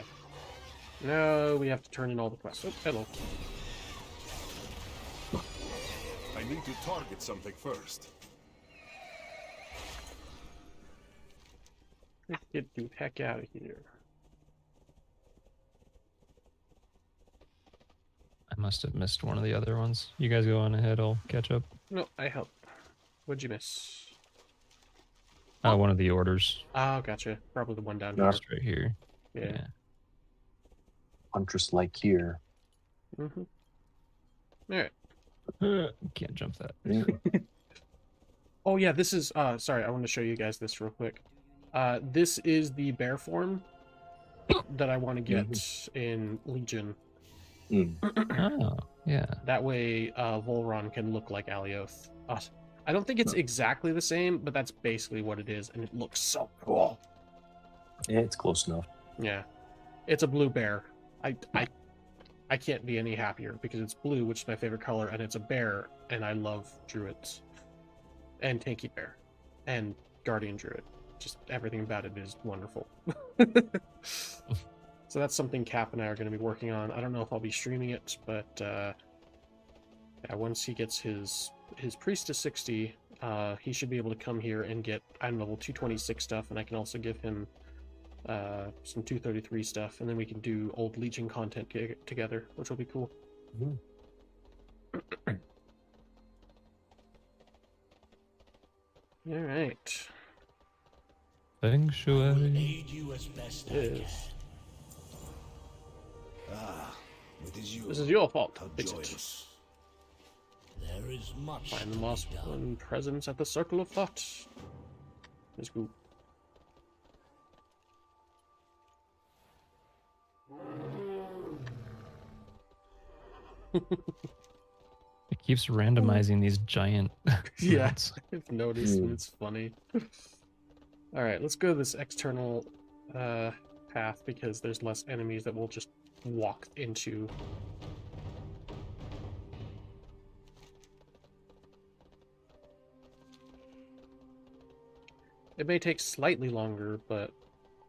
Now we have to turn in all the quests. Oh, hello. I need to target something first. Let's get the heck out of here. I must have missed one of the other ones. You guys go on ahead, I'll catch up. No, I help. What'd you miss? One of the orders. Oh, gotcha. Probably the one down here. Just right here. Yeah. Huntress like here. Alright. Can't jump that. Oh yeah, this is sorry, I want to show you guys this real quick. This is the bear form that I want to get in Legion. Oh, yeah. That way Volron can look like Alioth. I don't think it's exactly the same, but that's basically what it is, and it looks so cool. Yeah, it's close enough. Yeah. It's a blue bear. I can't be any happier because it's blue, which is my favorite color, and it's a bear, and I love druids. And tanky bear. And guardian druid. Just everything about it is wonderful. So that's something Cap and I are going to be working on. I don't know if I'll be streaming it, but yeah, once he gets his priest to 60, he should be able to come here and get item level 226 stuff, and I can also give him some 233 stuff, and then we can do old Legion content together, which will be cool. All right. Feng Shui. I will aid you as best I can. This is your fault. Fix it. There is much. Find the Moss One presence at the Circle of Thought. Let's go. It keeps randomizing these giant. Yeah, rats. I've noticed. It's funny. All right, let's go to this external path because there's less enemies that we'll just walk into. It may take slightly longer, but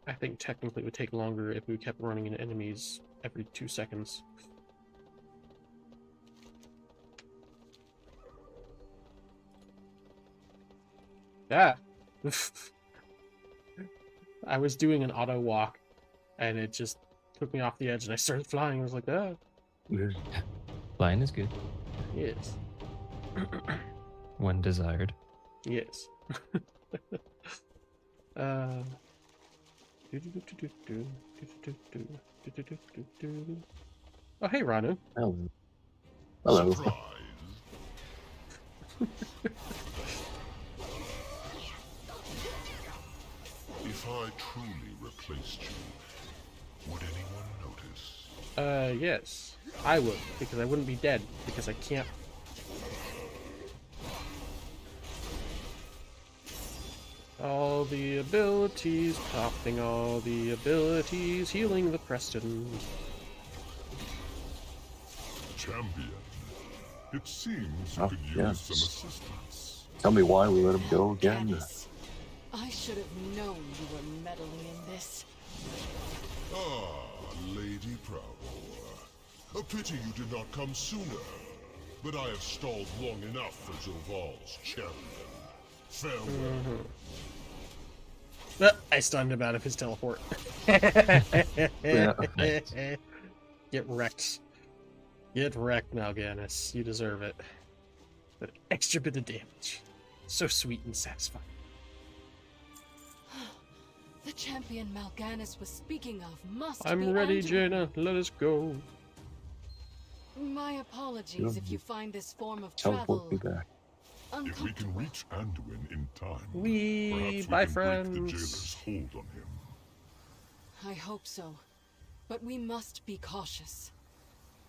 I think technically it would take longer if we kept running into enemies every 2 seconds. Yeah. I was doing an auto walk and it just took me off the edge and I started flying. I was like, ah. Flying is good Yes. when desired. Yes. Oh, hey, Ranu. Hello. Hello. Surprise. If I truly replaced you, would anyone notice? Yes. I would, because I wouldn't be dead, because I can't. All the abilities, popping all the abilities, healing the Preston. Champion, it seems you Oh, could use yes. some assistance. Tell me why we let him go again. Gadis, I should have known you were meddling in this. Ah, Lady Proudmoore. A pity you did not come sooner. But I have stalled long enough for Zoval's champion. Farewell. I stunned him out of his teleport. Get wrecked. Get wrecked, Mal'Ganis. You deserve it. That extra bit of damage. So sweet and satisfying. The champion Mal'Ganis was speaking of must I'm be ready, Anduin. Jaina. Let us go. My apologies if you find this form of Teleport me travel back. If we can reach Anduin in time, Wee, perhaps bye, we can break friends. the jailer's hold on him. I hope so. But we must be cautious.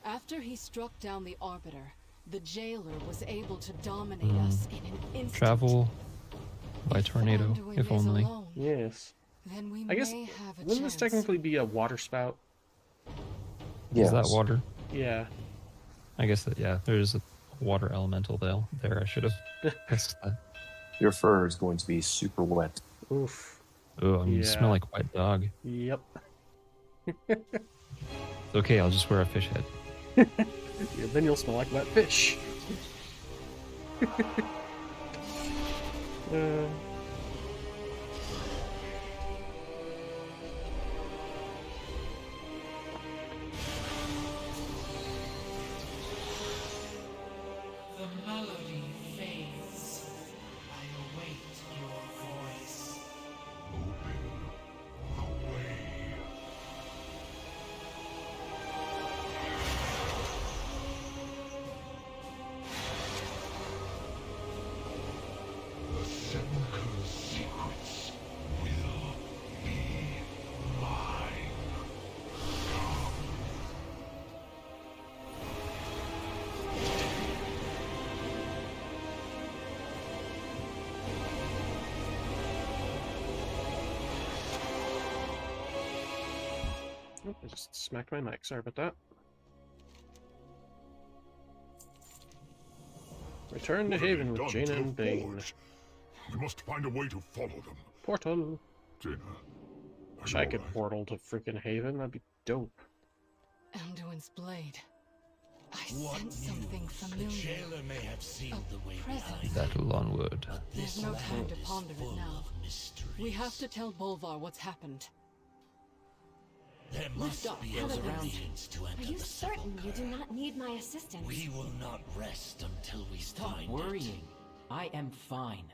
After he struck down the Arbiter, the jailer was able to dominate us in an instant. Travel by tornado, Anduin if is only. alone, Yes. then we I guess, may have a wouldn't this chance. technically be a water spout? Is that Yes. water? Yeah. I guess that, yeah, there's a water elemental there. I should have guessed that. Your fur is going to be super wet. Oof. Oh, you Yeah. smell like wet dog. Yep. It's okay, I'll just wear a fish head. Yeah, then you'll smell like wet fish. The melody fades. I await your voice. Open the way. The Sepulchre's secrets will be mine. Come. Oh, I just smacked my mic. Sorry about that. Return to What have Haven you with done Jaina to and the Bane. forge? We must find a way to follow them. Portal. Jaina, Wish I could portal to freaking Haven. That'd be dope. Anduin's blade. I What sense something news? familiar. The jailer may have sealed the way presence. behind. Battle onward. There's This no land time to is ponder it full now. of mysteries. We have to tell Bolvar what's happened. There must up, be a Paladins. means to Are enter you the certain you sepulchre. do not need my assistance? We will not rest until we Stop find worrying. I am fine.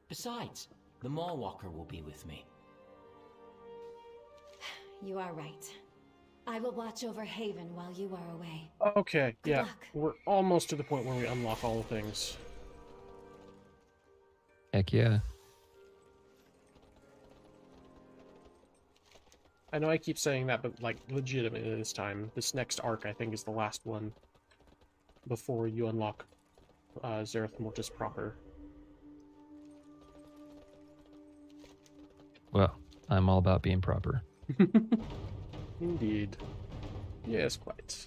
Besides, the Mallwalker will be with me. You are right. I will watch over Haven while you are away. Okay, Good yeah. luck. We're almost to the point where we unlock all the things. Heck yeah. I know I keep saying that, but like legitimately this time, this next arc I think is the last one before you unlock Zereth Mortis proper. Well, I'm all about being proper. Indeed. Yes, quite.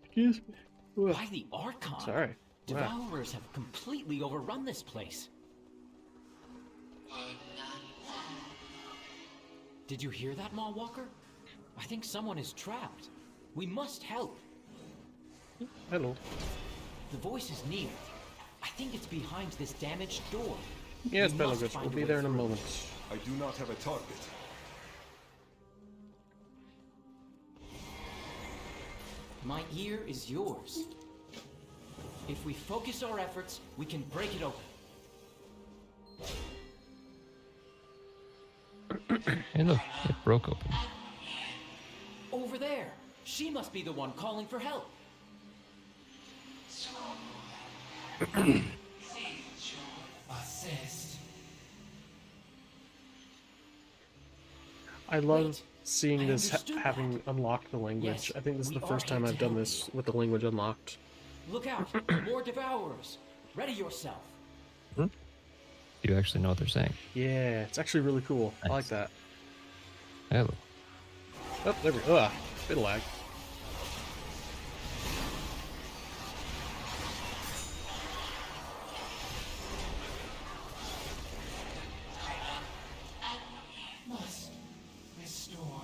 Excuse me. Ugh. By the Archon! Sorry. Wow. Devourers have completely overrun this place. Did you hear that, Mallwalker? I think someone is trapped. We must help. Hello. The voice is near. I think it's behind this damaged door. Yes, We must Belagos, find we'll a be way there in a through. moment. I do not have a target. My ear is yours. If we focus our efforts, we can break it open. Hey, look, it broke open. Over there. She must be the one calling for help. I love Wait, seeing I this understood having unlocked the language. Yes, I think this is we the are first here time to I've done help this with the language unlocked. Look out. More devourers. Ready yourself. You actually know what they're saying. Yeah, it's actually really cool. I like Nice. that. Hello. Oh, there we go. Ugh, bit of lag. Must restore.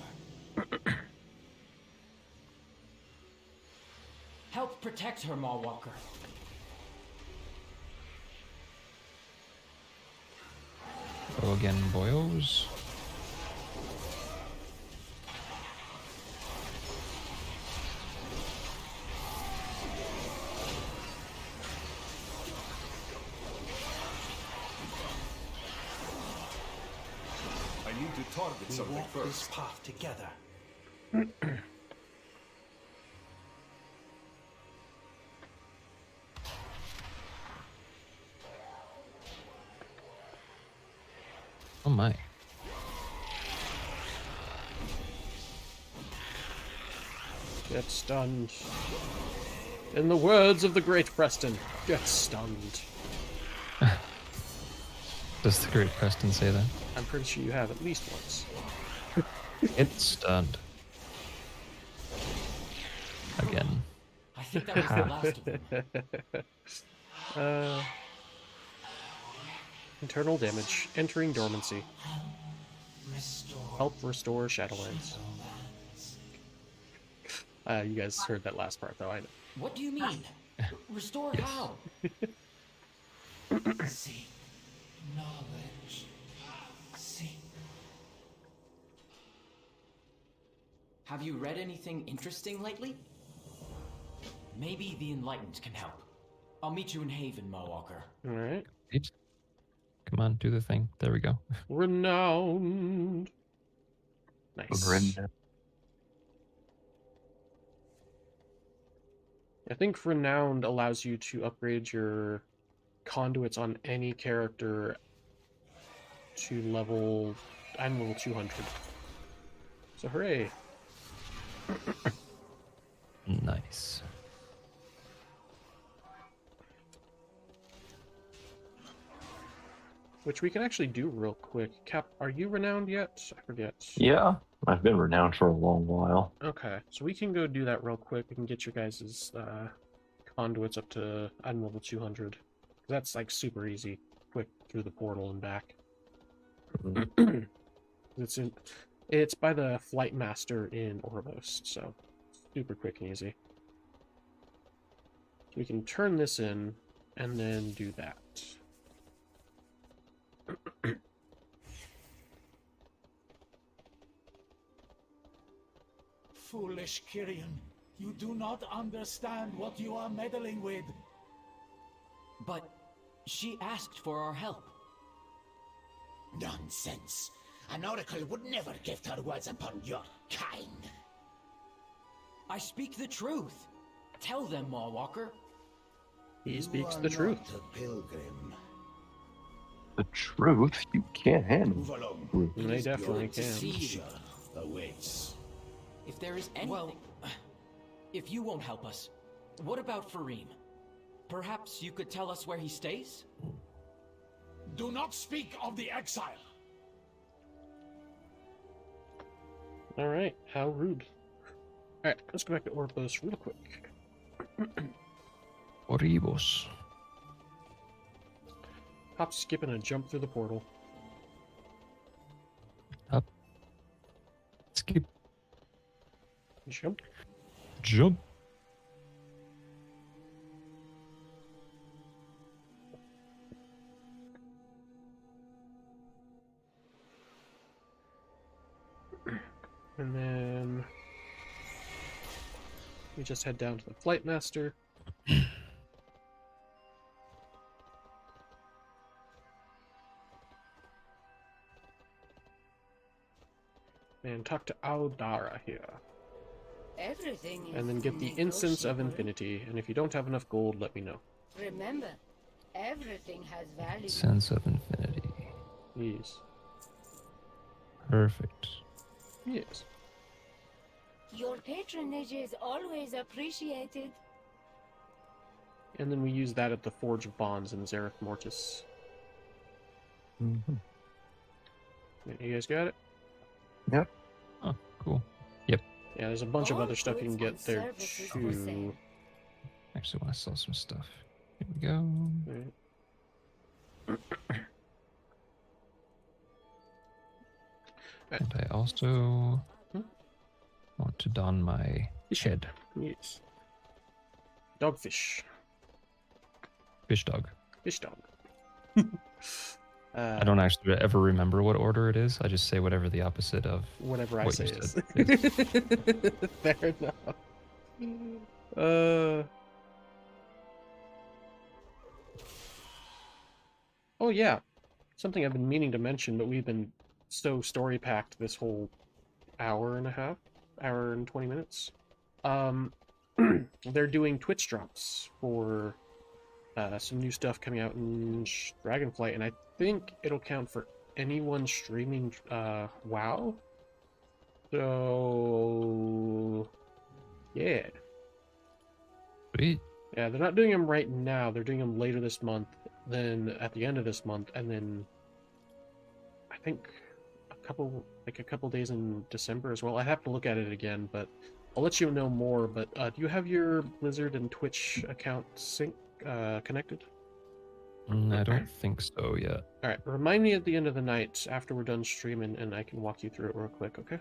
Help protect her, Mawwalker. Go again, boyos. I need to target something Walk this first. path together. Oh my. Get stunned. In the words of the great Preston, get stunned. Does the great Preston say that? I'm pretty sure you have at least once. It's stunned. Again. I think that was the last of them. Internal damage. Entering dormancy. Help restore Shadowlands. You guys heard that last part, though. I know. What do you mean? Restore how? Seek knowledge. Seek. Have you read anything interesting lately? Maybe the Enlightened can help. I'll meet you in Haven, Mawwalker. Alright. Right. Come on, do the thing. There we go. Renowned. Nice. I think Renowned allows you to upgrade your conduits on any character to level... I'm level 200. So hooray. Nice. Which we can actually do real quick. Cap, are you Renowned yet? I forget. Yeah, I've been renowned for a long while. Okay, so we can go do that real quick. We can get your guys' conduits up to, I'm level 200. That's like super easy. Quick through the portal and back. It's by the Flight Master in Orbost, so super quick and easy. We can turn this in and then do that. Foolish Kyrian, you do not understand what you are meddling with. But she asked for our help. Nonsense. An oracle would never gift her words upon your kind. I speak the truth. Tell them, Mawwalker. He speaks the truth. A pilgrim. The truth? You can't handle. Move along. They definitely can. See you. Teacher awaits. If there is anything... Well, if you won't help us, what about Fareem? Perhaps you could tell us where he stays? Do not speak of the exile. Alright, how rude. Alright, let's go back to Orbost real quick. Oribos. Hop, skip, and a jump through the portal. Up. Skip. Jump. Jump. And then we just head down to the Flight Master. And talk to Aodara here. Everything And then is get the Incense of negotiable. Infinity. And if you don't have enough gold, let me know. Remember, everything has value. Sense of Infinity. Yes. Perfect. Yes. Your patronage is always appreciated. And then we use that at the Forge of Bonds in Zereth Mortis. Mm-hmm. You guys got it? Yep. Oh, cool. Yep. Yeah, there's a bunch of All other stuff you can goods get and there services for too. sale. Actually, want to sell some stuff. Here we go. Right. And I also want to don my head. Yes. Dogfish. Fish dog. Fish dog. I don't actually ever remember what order it is. I just say whatever the opposite of Whatever I what say you is. said Fair enough. Oh yeah. Something I've been meaning to mention, but we've been so story packed this whole hour and a half, hour and 20 minutes. They're doing Twitch drops for some new stuff coming out in Dragonflight, and I think it'll count for anyone streaming WoW. So yeah. Sweet. Yeah, they're not doing them right now. They're doing them later this month, then at the end of this month, and then I think a couple days in December as well. I have to look at it again, but I'll let you know more. But do you have your Blizzard and Twitch account connected? I don't think so yet. All right, remind me at the end of the night after we're done streaming, and I can walk you through it real quick. Okay.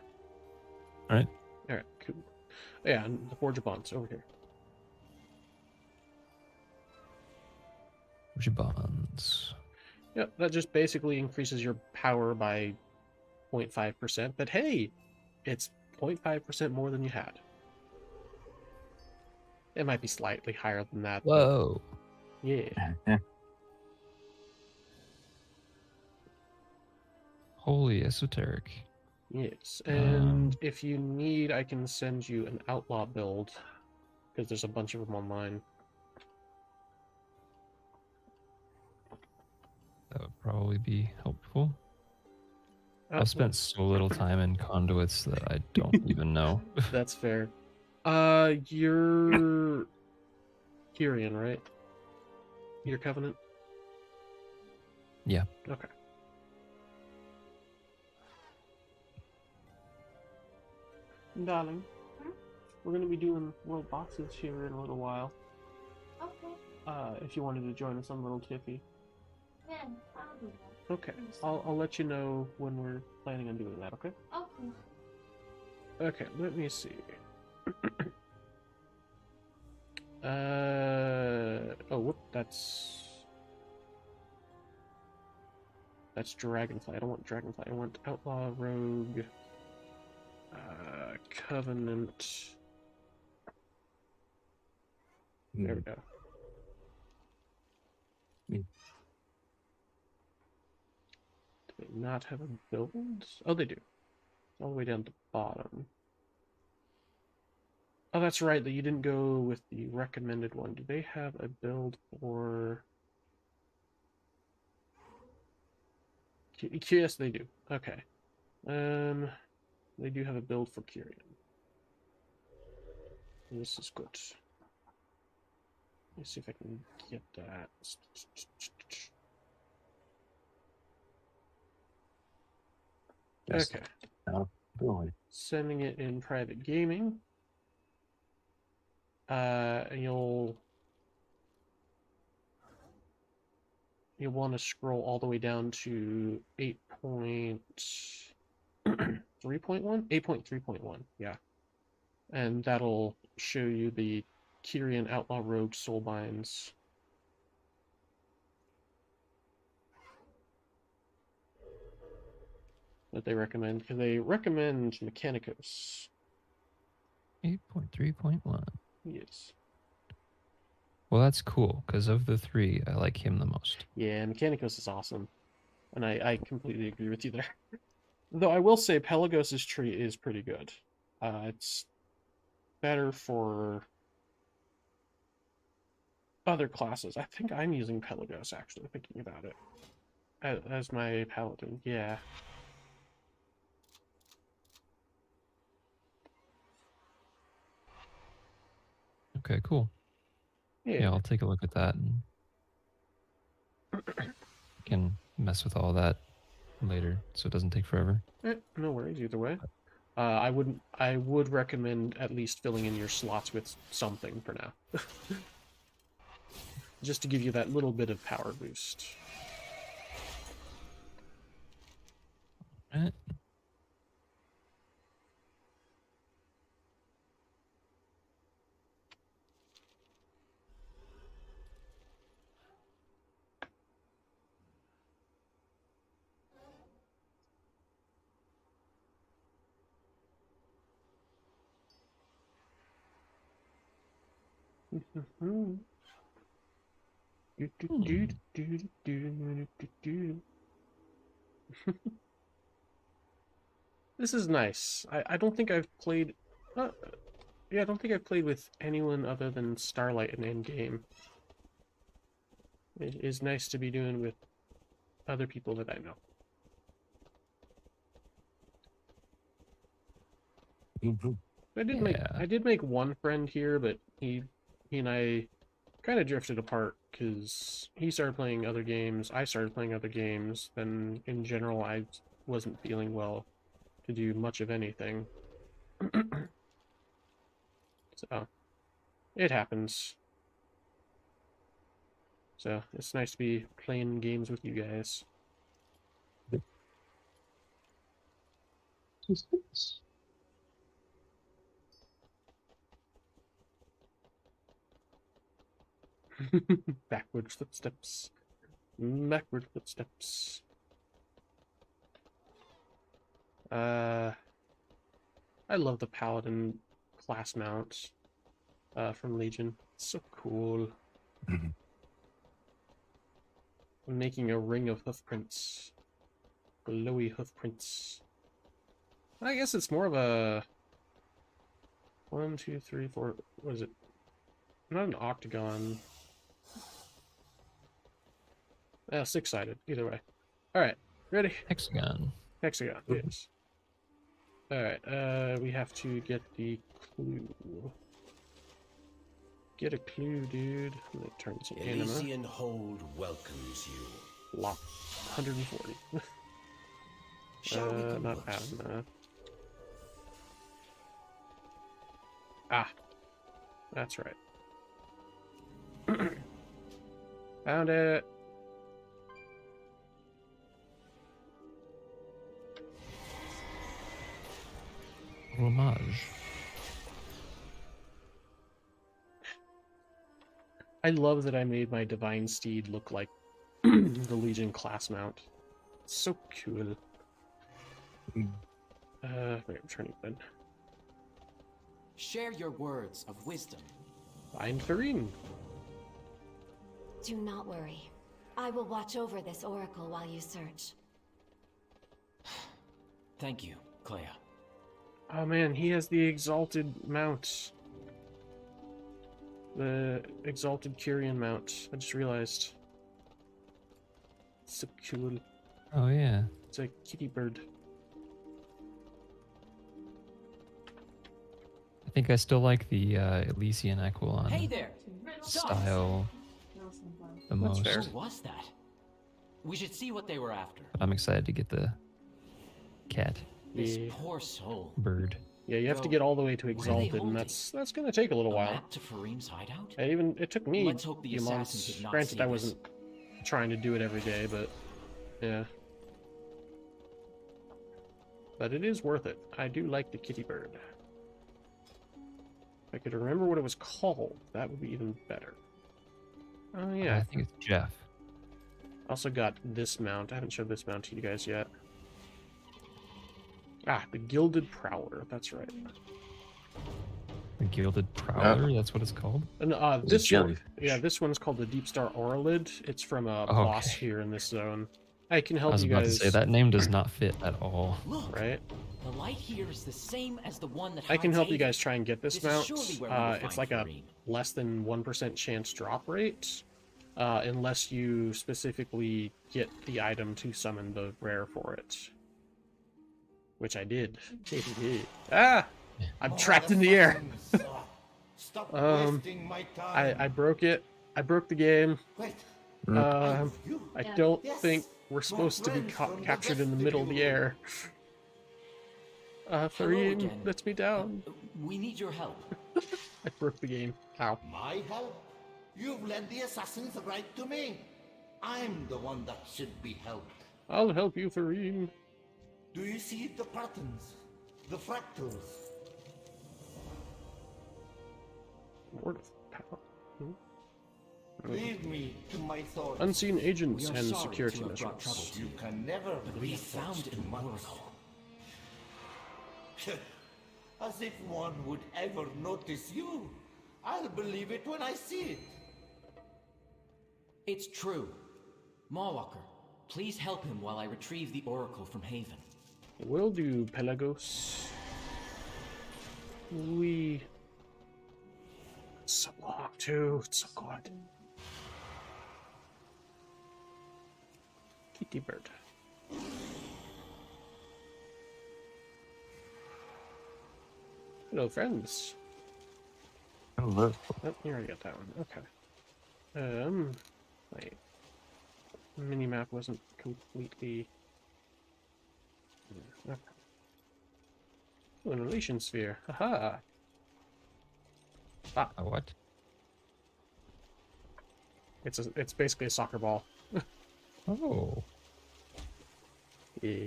All right. All right. Cool. Yeah, and the Forge of Bonds over here. Where's your bonds? Yep, that just basically increases your power by 0.5%. But hey, it's 0.5% more than you had. It might be slightly higher than that. Whoa. Yeah. Holy esoteric. Yes, and if you need, I can send you an outlaw build, because there's a bunch of them online. That would probably be helpful. I've spent so little time in conduits that I don't even know. That's fair. You're Kyrian, right? Your Covenant? Yeah. Okay. Darling, we're going to be doing world bosses here in a little while. Okay. If you wanted to join us on Little Tiffy. Yeah, I'll do that. Okay. I'll let you know when we're planning on doing that, okay? Okay. Okay, let me see. Oh, whoop, that's Dragonfly. I don't want Dragonfly. I want Outlaw, Rogue, Covenant. There we go. Do they not have a build? Oh, they do. All the way down to the bottom. Oh, that's right, that you didn't go with the recommended one. Do they have a build for... Yes, they do. Okay. They do have a build for Kyrian. This is good. Let me see if I can get that. Yes. Okay. Really. Sending it in private gaming. You'll want to scroll all the way down to 8.3.1? 8.3.1, yeah. And that'll show you the Kyrian Outlaw Rogue Soulbinds. That they recommend, because they recommend Mechanicos. 8.3.1. Yes. Well, that's cool, because of the three, I like him the most. Yeah, Mechanicos is awesome. And I completely agree with you there. Though I will say Pelagos' tree is pretty good. It's better for other classes. I think I'm using Pelagos, actually, thinking about it. As my paladin, yeah. Okay, cool. Yeah, I'll take a look at that and can mess with all that later, so it doesn't take forever. No worries either way. I would recommend at least filling in your slots with something for now. Just to give you that little bit of power boost. Alright. This is nice. I don't think I've played... yeah, I don't think I've played with anyone other than Starlight in Endgame. It is nice to be doing with other people that I know. I did make one friend here, but he and I kind of drifted apart because he started playing other games, I started playing other games, then in general I wasn't feeling well to do much of anything. So, it happens. So, it's nice to be playing games with you guys. Backward footsteps. Backward footsteps. I love the Paladin class mount from Legion. It's so cool. I'm making a ring of hoofprints. Glowy hoofprints. I guess it's more of a 1, 2, 3, 4. What is it? Not an octagon. 6-sided. Either way. All right. Ready? Hexagon. Hexagon. Yes. All right. We have to get the clue. Get a clue, dude. I'm gonna turn some anima. Elysian Hold welcomes you. Lock. 140. Not anima. Ah. That's right. Found it. Homage. I love that I made my Divine Steed look like the Legion class mount. It's so cool. Wait, I'm turning then. Share your words of wisdom. Find Farine. Do not worry. I will watch over this oracle while you search. Thank you, Clea. Oh man, he has the Exalted mount. The Exalted Kyrian mount. I just realized. It's so cool. Oh yeah. It's a kitty bird. I think I still like the Elysian Aquilon Hey there. style the most. What was that? We should see what they were after. But I'm excited to get the cat. This poor soul. Bird. Yeah, you have to get all the way to Exalted, and that's going to take a little while. Map to Fareem's hideout? It took me Let's hope the a few assassins months. did not Granted, see I this. wasn't trying to do it every day, but yeah. But it is worth it. I do like the kitty bird. I could remember what it was called, that would be even better. Oh yeah. I think it's Jeff. Also got this mount. I haven't showed this mount to you guys yet. Ah, the Gilded Prowler. That's right. The Gilded Prowler, that's what it's called? And, this one, yeah, this one's called the Deep Star Auralid. It's from a boss here in this zone. I can help you guys. I was about to say, that name does not fit at all. Look, right? The light here is the same as the one that I can hides help you Haven. guys try and get this This is mount. surely where we will It's find like a Fareem. less than 1% chance drop rate, unless you specifically get the item to summon the rare for it. Which I did. Ah! I'm trapped in the air. Stop wasting my time. I broke it. I broke the game. Wait. I don't think we're supposed to be captured in the middle of the air. Fareem, again. lets me down. We need your help. I broke the game. Ow. My help? You've led the assassins right to me. I'm the one that should be helped. I'll help you, Fareem. Do you see the patterns? The fractals? Mortis power. Leave me to my thoughts. Unseen agents We are and sorry security to have brought trouble missions. to You can never But we be have found an oracle. As if one would ever notice you. I'll believe it when I see it. It's true. Mawwalker, please help him while I retrieve the oracle from Haven. Will do, Pelagos. It's so long, too. It's so good. Kitty bird. Hello, friends. Hello. Oh, you already got that one. Okay. Wait. Minimap wasn't completely. Okay. Oh, an elation sphere. Haha. A what? It's basically a soccer ball. Oh. Yeah.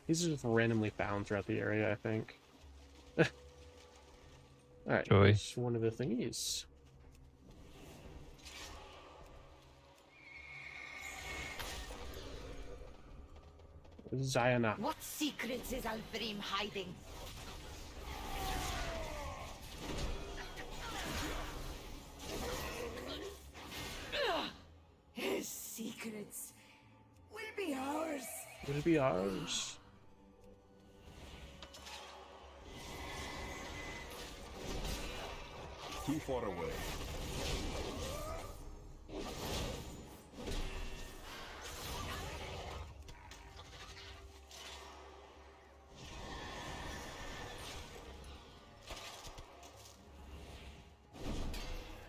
These are just randomly found throughout the area, I think. Alright, Joy. here's one of the thingies. Ziona. What secrets is Alfrim hiding? His secrets will be ours. Will be ours. Too far away.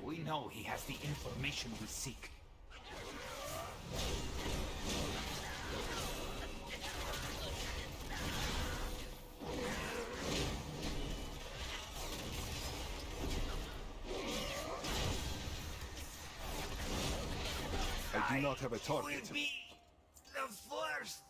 We know he has the information we seek. I do not have a target. Will be the first.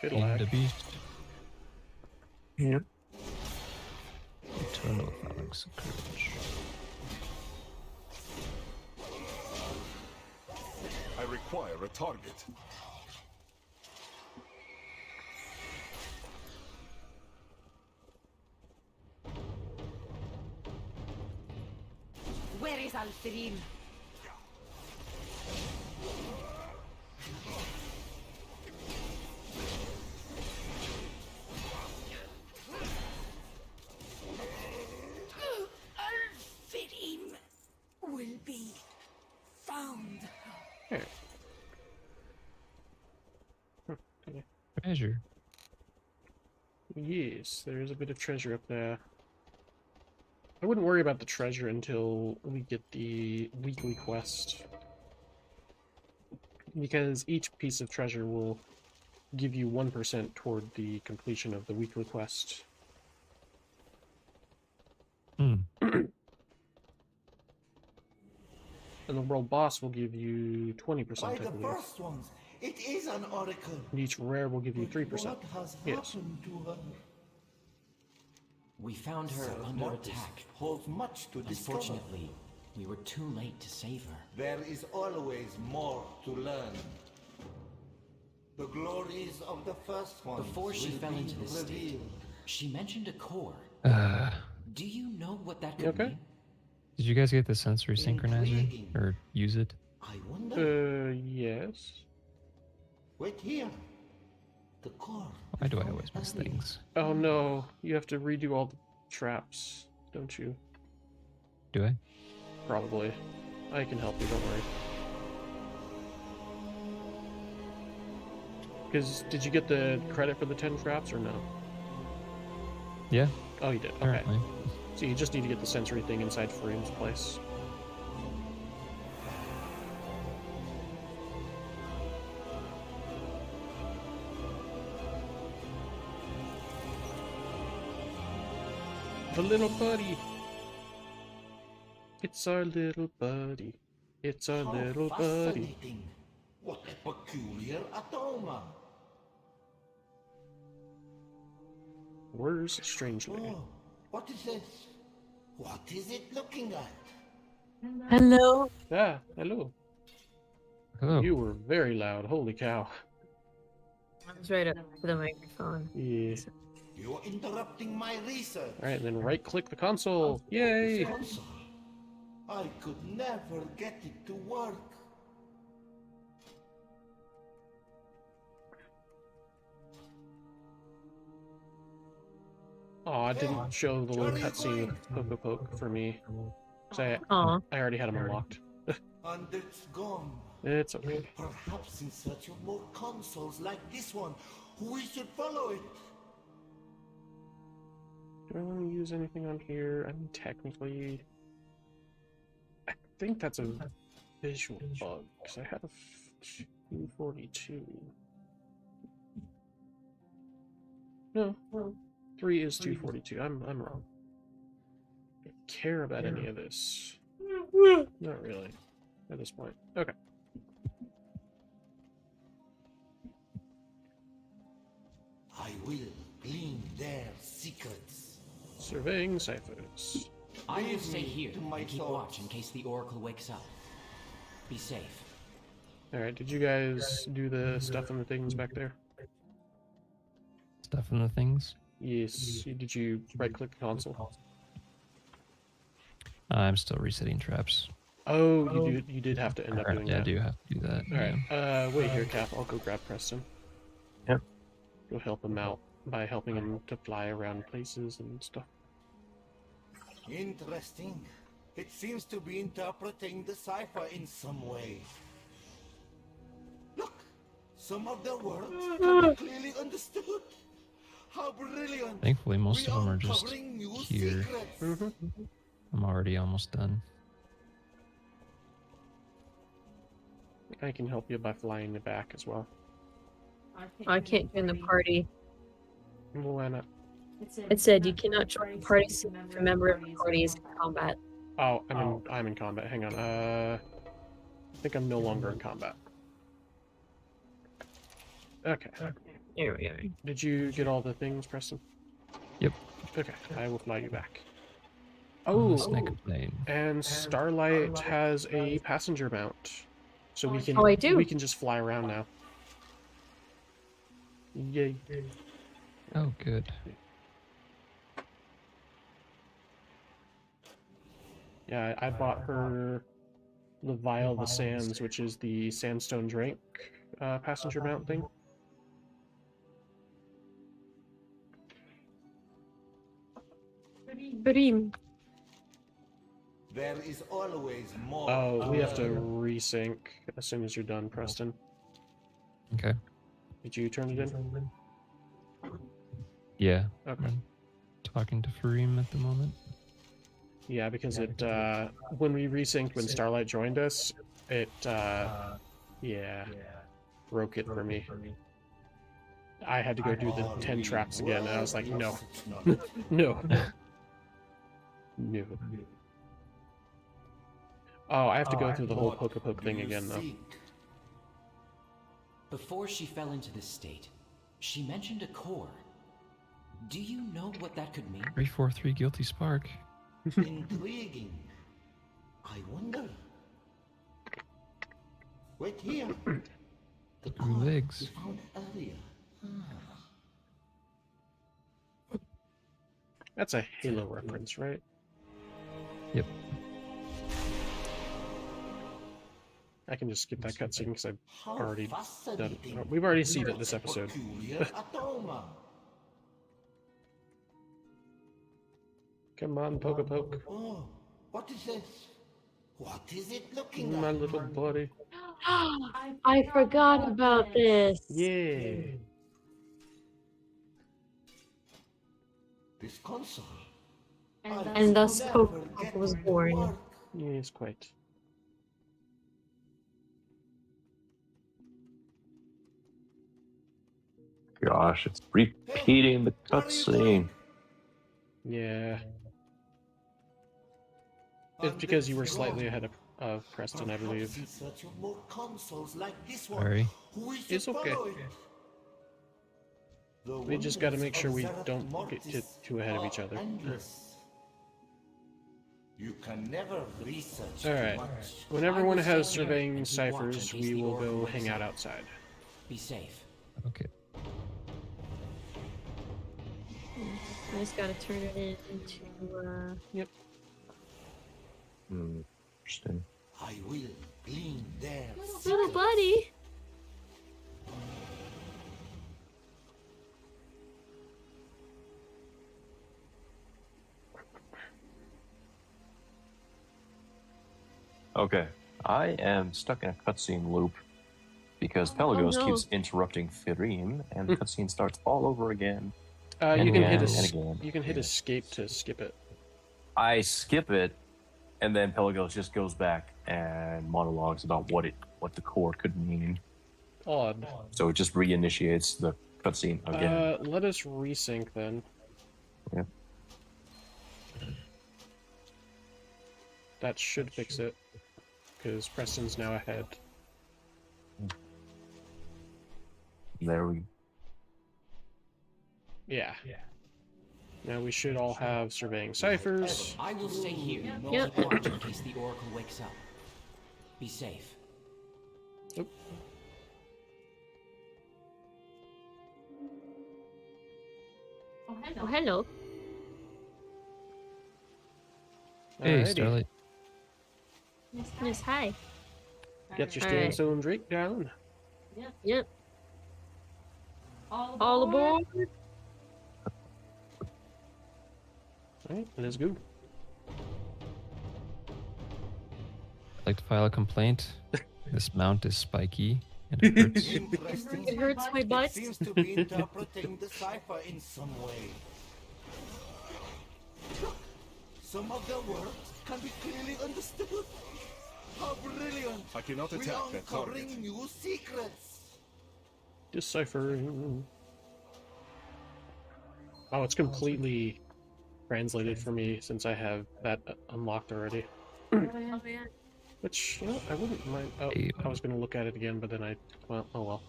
Good And lag. the beast. Yep. Eternal phalanx of courage. I require a target. Where is Alfrim? Alfrim will be found. Here. Treasure. Yes, there is a bit of treasure up there. I wouldn't worry about the treasure until we get the weekly quest. Because each piece of treasure will give you 1% toward the completion of the weekly quest. Hmm. And the world boss will give you 20%, By I the believe. first ones, it is an oracle. And each rare will give you But 3%. what has Yes. happened to her? We found her Zereth under Mortis attack. holds much to discover. Unfortunately, we were too late to save her. There is always more to learn. The glories of the first one. Before she fell into this state, revealed. she mentioned a core. Do you know what that You could okay? mean? Did you guys get the sensory synchronizer or use it? I wonder. Yes. Wait here. The core. Why do I always miss things? Oh no, you have to redo all the traps, don't you? Do I? Probably. I can help you, don't worry. Because, did you get the credit for the 10 traps or no? Yeah. Oh, you did. Okay. Apparently. So you just need to get the sensory thing inside Fareem's place. The little buddy. It's our little buddy. It's our How little buddy. fascinating. What a peculiar atoma. Whirs strangely. Oh, what is this? What is it looking at? Hello. Ah, hello. Hello. You were very loud. Holy cow. I was right up to the microphone. Yeah. You're interrupting my research. Alright, then right-click the console. Yay! Console. I could never get it to work. Oh, I didn't show the little cutscene with Poke for me. So Aw. I already had them unlocked. And it's gone. It's okay. Perhaps in search of more consoles like this one, we should follow it. Do I want to use anything on here? I mean, technically... I think that's a visual bug, because I have 242. No, 3 is 242. I'm wrong. I don't care about any of this. Not really, at this point. Okay. I will glean their secrets. Surveying ciphers. I will Leave stay me here to my and keep thoughts. watch in case the Oracle wakes up. Be safe. Alright, did you guys do the stuff and the things back there? Stuff in the things? Yes. Did you right-click the console? I'm still resetting traps. Oh, you did have to end up doing Yeah, that. I do have to do that. Alright, wait here, Cap. I'll go grab Preston. Yep. Go help him out by helping him to fly around places and stuff. Interesting. It seems to be interpreting the cipher in some way. Look, some of the words can be clearly understood. How brilliant! Thankfully, most We of them are just uncovering new here. secrets. I'm already almost done. I can help you by flying it back as well. I can't join the party. Well, why not? It said you cannot join parties if a member of the party is in combat. Oh, I'm in combat. Hang on. I think I'm no longer in combat. Okay. Here we go. Did you get all the things, Preston? Yep. Okay, I will fly you back. Oh, Oh, snake plane. and Starlight has a passenger mount, so we can I do. we can just fly around now. Yay! Oh, good. Yeah, I bought her the Vial of the Sands, which is the Sandstone Drake passenger mount thing. Kareem. There is always more. Oh, we have to resync as soon as you're done, Preston. Okay. Did you turn it in? Yeah. Okay. I'm talking to Fareem at the moment. Yeah, because it when we resynced when Starlight joined us, it yeah, broke it for me. I had to go do the 10 traps again, and I was like, no, no, no. Oh, I have to go through the whole poke thing again, though. Before she fell into this state, she mentioned a core. Do you know what that could mean? 343 Guilty Spark. Intriguing. I wonder. Wait here. The core legs. we found earlier. That's a Halo reference, right? Yep. I can just skip that cutscene because I've How already done. fascinating. We've already seen it this episode. Peculiar aroma. Come on, poke. Oh, what is this? What is it looking My like? little buddy. I forgot about this. Yeah. This console. And thus Poke was born. Yes, quite. Gosh, it's repeating the cutscene. Yeah. It's because you were slightly ahead of Preston, I believe. In search of more consoles like this one. Sorry. Who is It's to okay. follow it? The We just got to wonders make sure of we Zereth don't Mortis get too ahead of each are other. endless. You can never research All too right. much. When I everyone will has stay here surveying and keep watch in ciphers, case we the will Oracle go wakes hang out up. outside. Be safe. Okay. I just gotta turn it into, Yep. Interesting. I will glean there. little buddy. Okay, I am stuck in a cutscene loop because Pelagos no. keeps interrupting Firim, and the cutscene starts all over again. You And can again, hit and again. you can hit escape to skip it. I skip it, and then Pelagos just goes back and monologues about what the core could mean. Odd. So it just reinitiates the cutscene again. Let us resync then. Yep. That should fix it, because Preston's now ahead. There we. Yeah. Now we should all have surveying ciphers. I will stay here. Yep. Keep watch in case the Oracle wakes up. Be safe. Oop. Oh, hello. Hey, Alrighty. Starlight. Yes, hi. Get your Alright. stone drink down. Yep. All aboard. Alright, let's go. I'd like to file a complaint. This mount is spiky and it hurts. Interesting. It hurts my butt. It seems to be interpreting the cipher in some way. Some of the words can be clearly understood. How brilliant! I cannot We attack are that target. uncovering new secrets. Deciphering. Oh, it's completely translated for me since I have that unlocked already. Oh, yeah. Which, you know, I wouldn't mind. Oh, I was going to look at it again, but then well, oh well.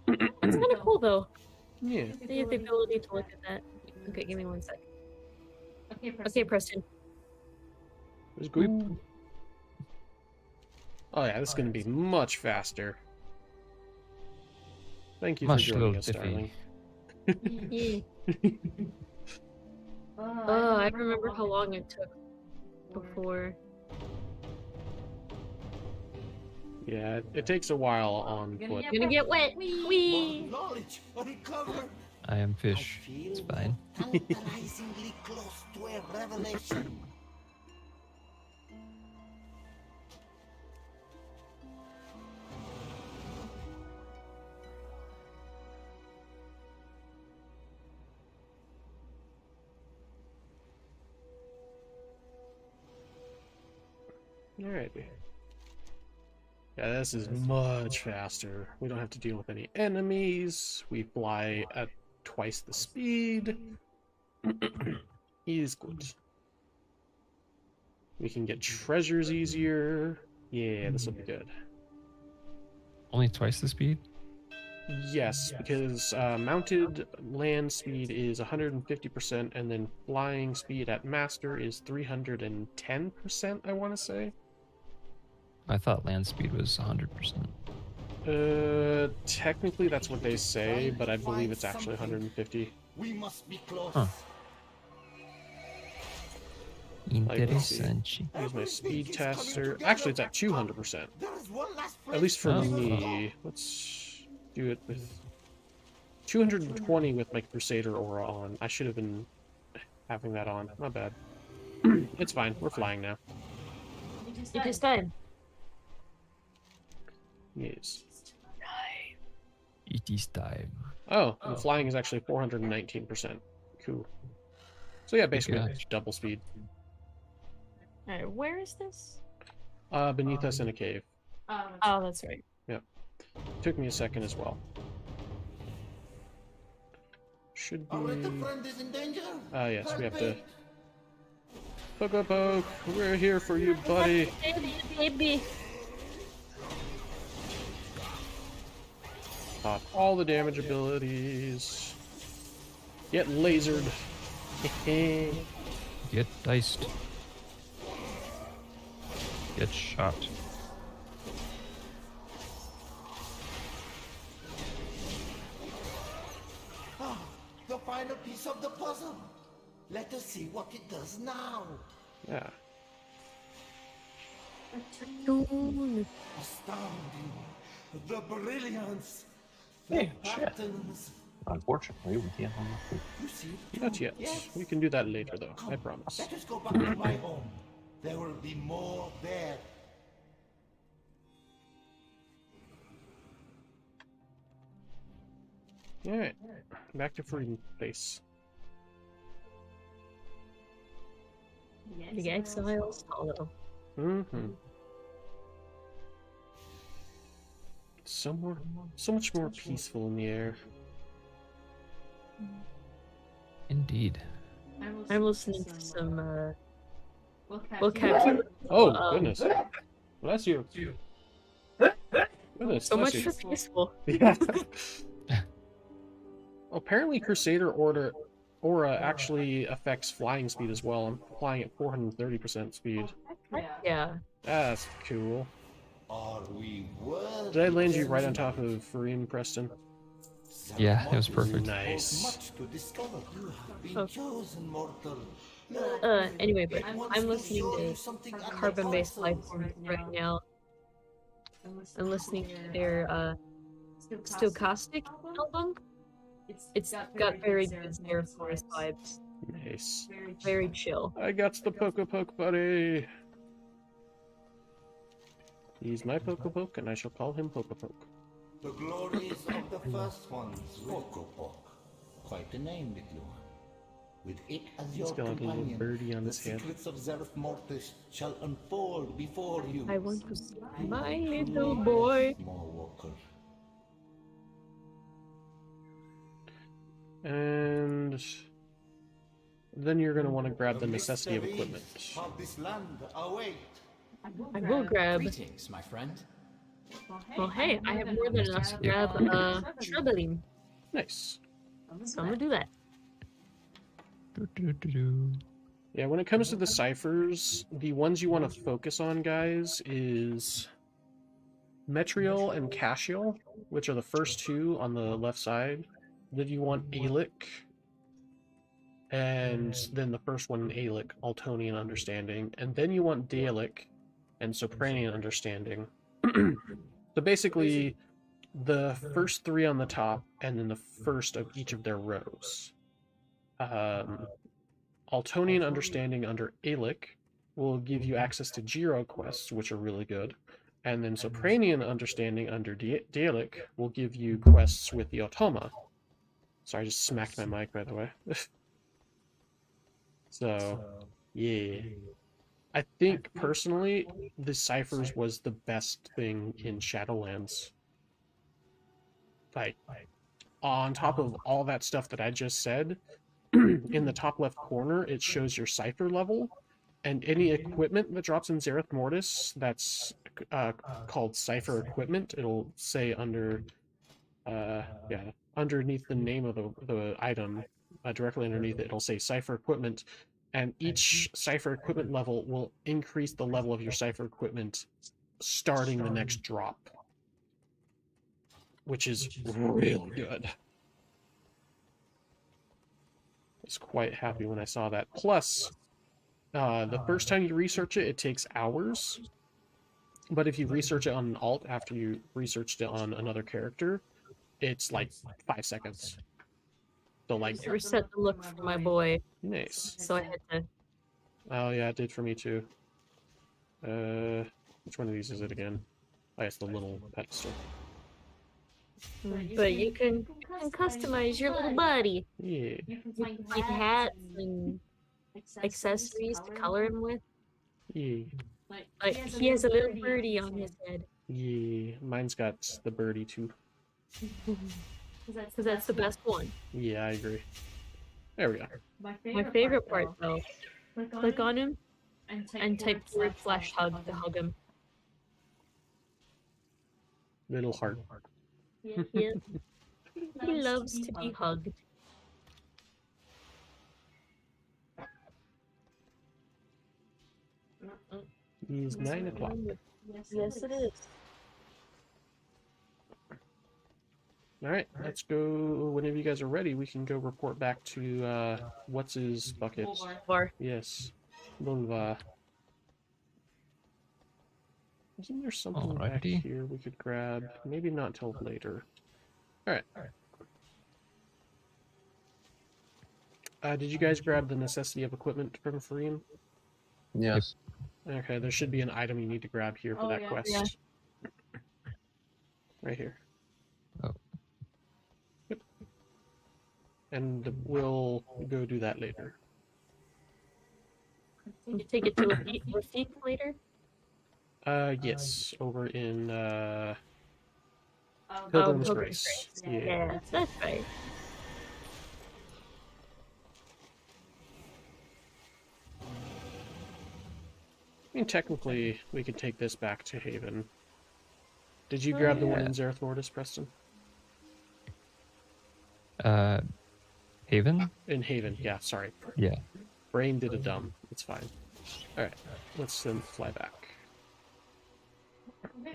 That's kind of cool, though. Yeah. They have the ability to look at that. Okay, give me 1 sec. Okay, Preston. Let's go. Oh yeah, this is going to be much faster. Thank you Much for joining little us, Tiffy. darling. Yeah. Oh, I remember how long it took before. Yeah, it takes a while on foot. Gonna get wet. Wee. More knowledge uncovered. I am fish. It's fine. Tantalizingly close to a revelation. Alright. Yeah, this is much faster. We don't have to deal with any enemies. We fly at twice the speed. Is good. We can get treasures easier. Yeah, this will be good. Only twice the speed? Yes, because mounted land speed is 150%, and then flying speed at master is 310%, I want to say. I thought land speed was 100%. Technically that's what they say, but I believe it's actually 150. We must be close. Huh. Like, let's see. Interessante. Use my speed tester. Actually, it's at 200%. At least for me. Let's do it with 220 with my Crusader aura on. I should have been having that on. My bad. It's fine. We're flying now. It is time. Yes. It is time. Oh, and flying is actually 419%. Cool. So yeah, basically double speed. Alright, where is this? Beneath us in a cave. Oh, that's right. Yep. Took me a second as well. Should be... yes, we have to... Poke, we're here for you, buddy. Baby. Pop all the damage abilities. Get lasered. Get diced. Get shot. The final piece of the puzzle. Let us see what it does now. Yeah. Astounding. The brilliance. The patterns. Unfortunately, we can't unlock it. Not yet. We can do that later, though. I promise. Let us go back to my home. There will be more there. Alright. Back to Freedom Place. The Exiles Hollow. So much more peaceful in the air. Indeed. I'm listening to some vocabulary. Oh, goodness. Bless you. Goodness, So bless much you. for peaceful. Yeah. Apparently Crusader Aura actually affects flying speed as well. I'm flying at 430% speed. Yeah. That's cool. Are we worthy? Did I land you right on top of Fareem, Preston? Yeah, it was perfect. Nice. Much to discover. You have been chosen, mortal. Anyway, but I'm listening to carbon-based life forms right now. I'm listening to their Stochastic album. It's got very good Zereth Mortis vibes. Nice. Very chill. I got the Poke, buddy. He's my Poke, and I shall call him Poke. The glories of the first ones, Pokopok. Quite a name, little one. With it as your got a little companion, birdie on the his head. secrets of Zereth Mortis shall unfold before you. I want to see my little boy. More walker. And then you're going to want to grab the necessity of equipment. Of this land await. I will grab. Greetings, my friend. Well, hey, I have more than enough to grab Shadowlands. Nice. So I'm gonna do that. Yeah, when it comes to the ciphers, the ones you want to focus on, guys, is Metriel and Cashiel, which are the first two on the left side. Then you want Alic, and then the first one, Alic, Altonian Understanding, and then you want Daelic and Sopranian Understanding. So basically, the first three on the top, and then the first of each of their rows. Altonian Understanding under Alic will give you access to Giro quests, which are really good. And then Sopranian Understanding under Daelic will give you quests with the Automa. Sorry, I just smacked my mic, by the way. So, yeah. I think, personally, the ciphers was the best thing in Shadowlands. Like, on top of all that stuff that I just said, in the top left corner, it shows your cipher level, And any equipment that drops in Zereth Mortis that's called Cipher equipment, it'll say under, yeah, underneath the name of the item, directly underneath it, it'll say Cipher equipment, and each Cipher equipment level will increase the level of your Cipher equipment starting the next drop, which is really good. I was quite happy when I saw that. Plus, the first time you research it, it takes hours. But if you research it on an alt after you researched it on another character, it's like 5 seconds. So like, It reset the look for my boy. Nice. So I had to. Oh yeah, it did for me too. Which one of these is it again? Oh, it's the little pedestal. But you can customize your little buddy. Yeah. You can find hats and accessories to color him with. Yeah. Like he has a little birdie on his head. Yeah. Mine's got the birdie too. Because that's the best one. Yeah, I agree. There we go. My favorite part though, click on him and type the word /hug to hug him. Little heart. Yeah. He loves to be hugged. It's 9 o'clock. Yes, it is. Alright, let's go. Whenever you guys are ready, we can go report back to, what's his bucket? Bar. Yes. Boulevard. Isn't there something Alrighty. back here we could grab? Maybe not till later. Alright. Did you guys grab the necessity of equipment from Fareem? Yes. Okay, there should be an item you need to grab here for that quest. Yeah. Right here. Oh. Yep. And we'll go do that later. Can you take it to Rafik later? Yes, over in Pilgrim's Grace. Yeah, that's right. I mean, technically, we could take this back to Haven. Did you grab the one in Zereth Mortis, Preston? Haven? In Haven, yeah, sorry. Yeah. Brain did a dumb. It's fine. Alright, let's then fly back.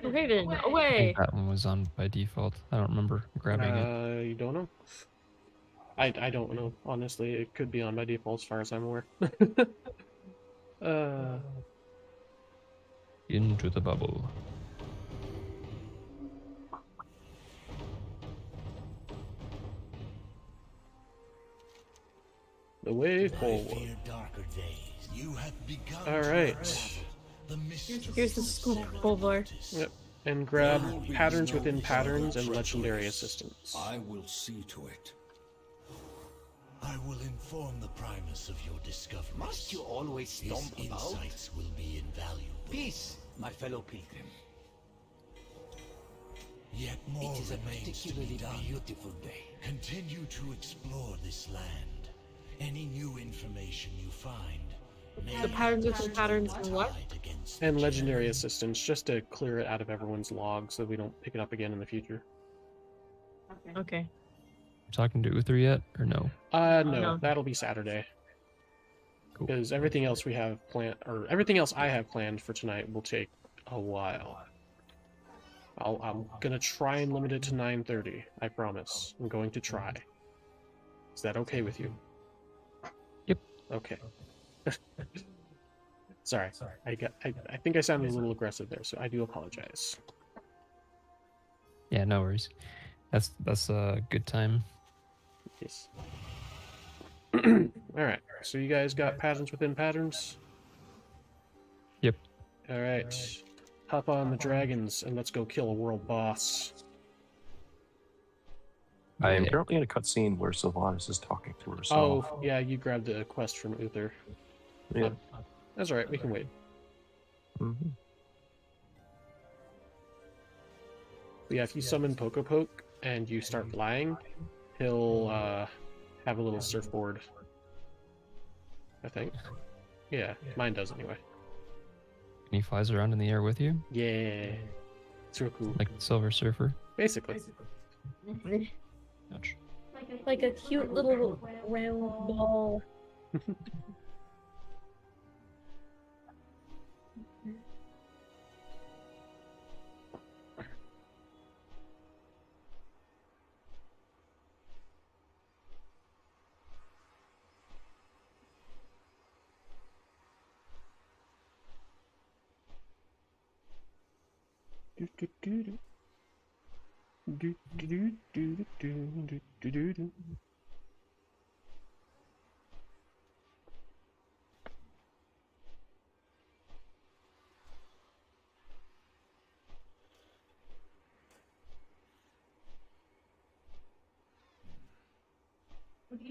Raven, I away! think that one was on by default. I don't remember grabbing it. You don't know? I don't know, honestly. It could be on by default as far as I'm aware. Into the bubble. The way forward. Alright. Here's the scoop, Bolvar. Yep. And grab patterns within patterns and legendary assistance. I will see to it. I will inform the Primus of your discoveries. Must you always stomp His about? insights will be invaluable. Peace, my fellow pilgrim. Yet more It is a remains to be particularly done. beautiful day. Continue to explore this land. Any new information you find may The patterns within patterns and what? And legendary assistance, just to clear it out of everyone's log so we don't pick it up again in the future. Okay. Talking to Uther yet, or no? No, that'll be Saturday. Because everything else we have planned, or everything else I have planned for tonight will take a while. I'm gonna try and limit it to 9:30. I promise. I'm going to try. Is that okay with you? Yep. Okay. Sorry. I think I sounded a little aggressive there, so I do apologize. Yeah, no worries. That's a good time. Yes. Alright, so you guys got patterns within patterns? Yep. Alright. Hop on the dragons and let's go kill a world boss. I am currently in a cutscene where Sylvanas is talking to herself. Oh, yeah, you grabbed the quest from Uther. Yeah. That's alright, we can wait. Mm-hmm. But yeah, if you summon Pokepoke and you start flying, he'll have a little surfboard, I think. Yeah, mine does anyway. And he flies around in the air with you? Yeah. It's real cool. Like the Silver Surfer? Basically. Ouch. Like a cute little round ball.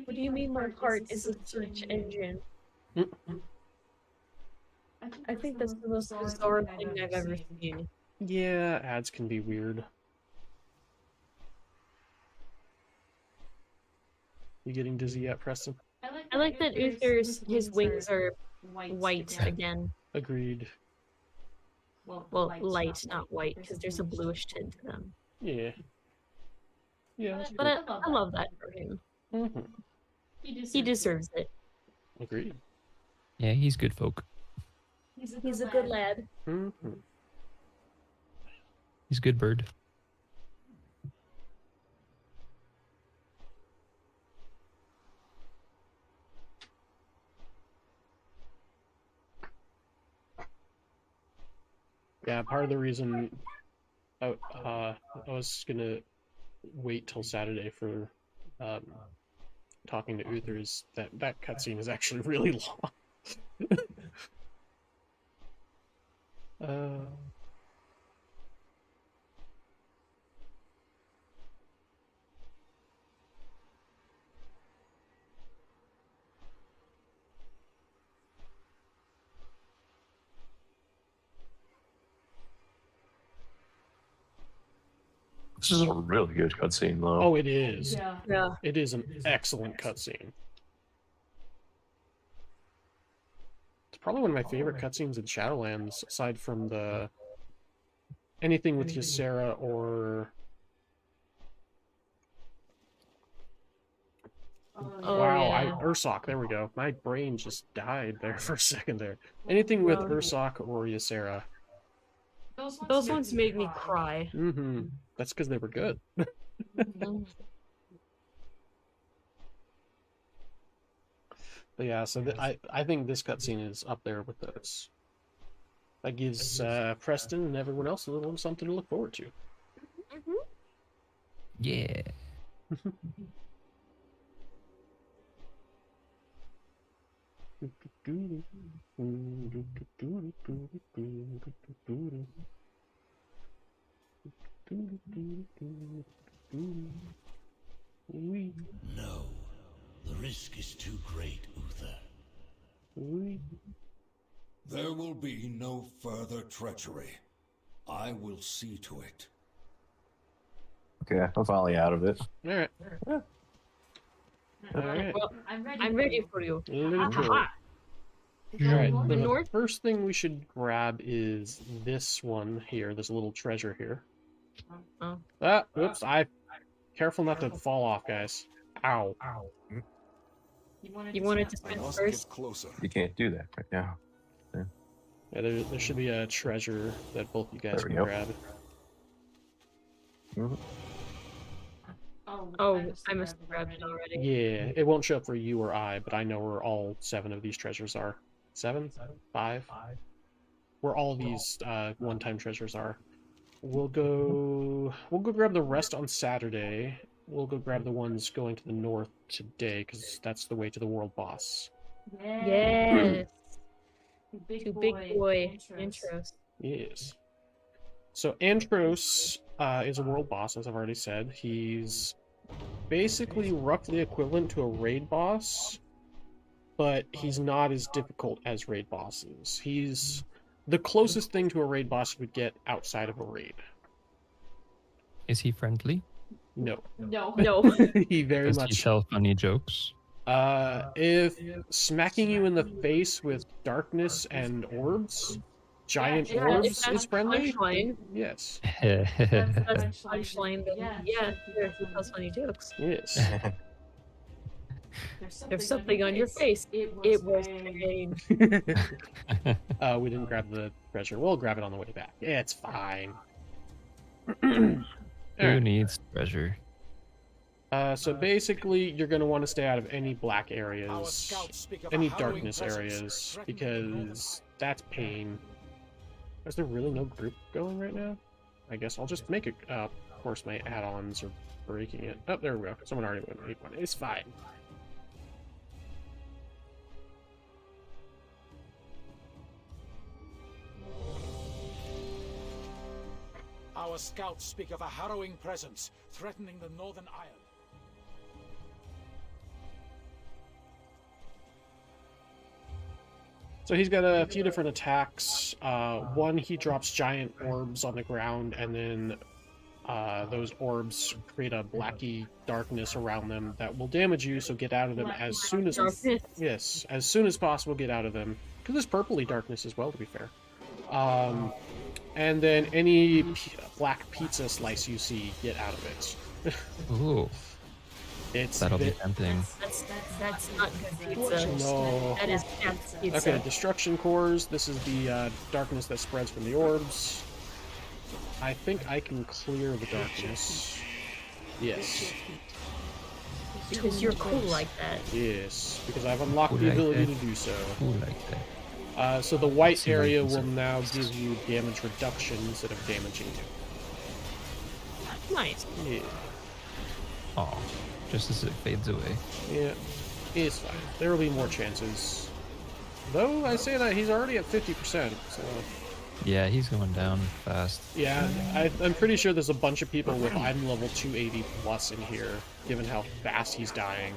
What do you mean my heart is a search engine? I think that's the most bizarre thing I've ever seen. Yeah, ads can be weird. You getting dizzy yet, Preston? I like that Uther's his wings are white again. Agreed. Well, light, not white, because there's a bluish tint to them. Yeah. Yeah. But I love that for him. Mm-hmm. He deserves it. Agreed. Yeah, he's good folk. He's a good lad. Mm-hmm. He's a good bird. Yeah, part of the reason I was gonna wait till Saturday for talking to Uther is that cutscene is actually really long. This is a really good cutscene, though. Oh, it is. Yeah. It is an excellent cutscene. It's probably one of my favorite cutscenes in Shadowlands, aside from the anything with Ysera or yeah. Ursoc. There we go. My brain just died there for a second there. Anything with Ursoc or Ysera. Those ones made me cry. Mm-hmm. That's because they were good. But yeah, so I think this cutscene is up there with those. That gives Preston and everyone else a little something to look forward to. Yeah. No, the risk is too great, Uther. There will be no further treachery. I will see to it. Okay, I'm finally out of it. Alright. Yeah. Alright. Well, I'm ready for you. Alright, The the north? first thing we should grab is this one here, this little treasure here. Oh. Ah, oops, careful not to fall off, guys. Ow. You wanted to spin first? You can't do that right now. Yeah, there should be a treasure that both you guys There we can go. grab. Mhm. Oh, I must have grabbed it already. Yeah, it won't show up for you or I, but I know where all 7 of these treasures are. 7? 5? Where all these one-time treasures are. We'll go grab the rest on Saturday. We'll go grab the ones going to the north today, because that's the way to the world boss. Yes. To big boy intros. Yes. So Antros is a world boss, as I've already said. He's basically roughly equivalent to a raid boss, but he's not as difficult as raid bosses. He's the closest thing to a raid boss you would get outside of a raid. Is he friendly? No. No. He very Does much... he tell funny jokes? If smacking you in the face with darkness and orbs, giant Yeah, if orbs that's is friendly, punchline. yes. That's punchline, then yeah, sure, he tells funny jokes. Yes. There's something on your face. It was pain. We didn't grab the treasure. We'll grab it on the way back. Yeah, it's fine. Who needs treasure? So basically, you're going to want to stay out of any black areas, any darkness areas, because that's pain. Is there really no group going right now? I guess I'll just make it. Of course, my add-ons are breaking it. Oh, there we go. Someone already made one. It's fine. Our scouts speak of a harrowing presence threatening the Northern Isle. So he's got a few different attacks. One, he drops giant orbs on the ground, and then those orbs create a blacky darkness around them that will damage you, so get out of them as soon as... Yes, as soon as possible, get out of them. Because there's purpley darkness as well, to be fair. And then any black pizza slice you see, get out of it. Ooh. That'll be bit... tempting. That's not good pizza. No. That is cat's pizza. Okay, destruction cores. This is the darkness that spreads from the orbs. I think I can clear the darkness. Yes. Because you're cool like that. Yes, because I've unlocked the ability to do so. Cool like that. So the white area will now give you damage reduction instead of damaging you. Nice. Yeah. Oh, just as it fades away. Yeah, it's fine. There will be more chances. Though I say that he's already at 50%, so... Yeah, he's going down fast. Yeah, I'm pretty sure there's a bunch of people with I'm level 280 plus in here, given how fast he's dying.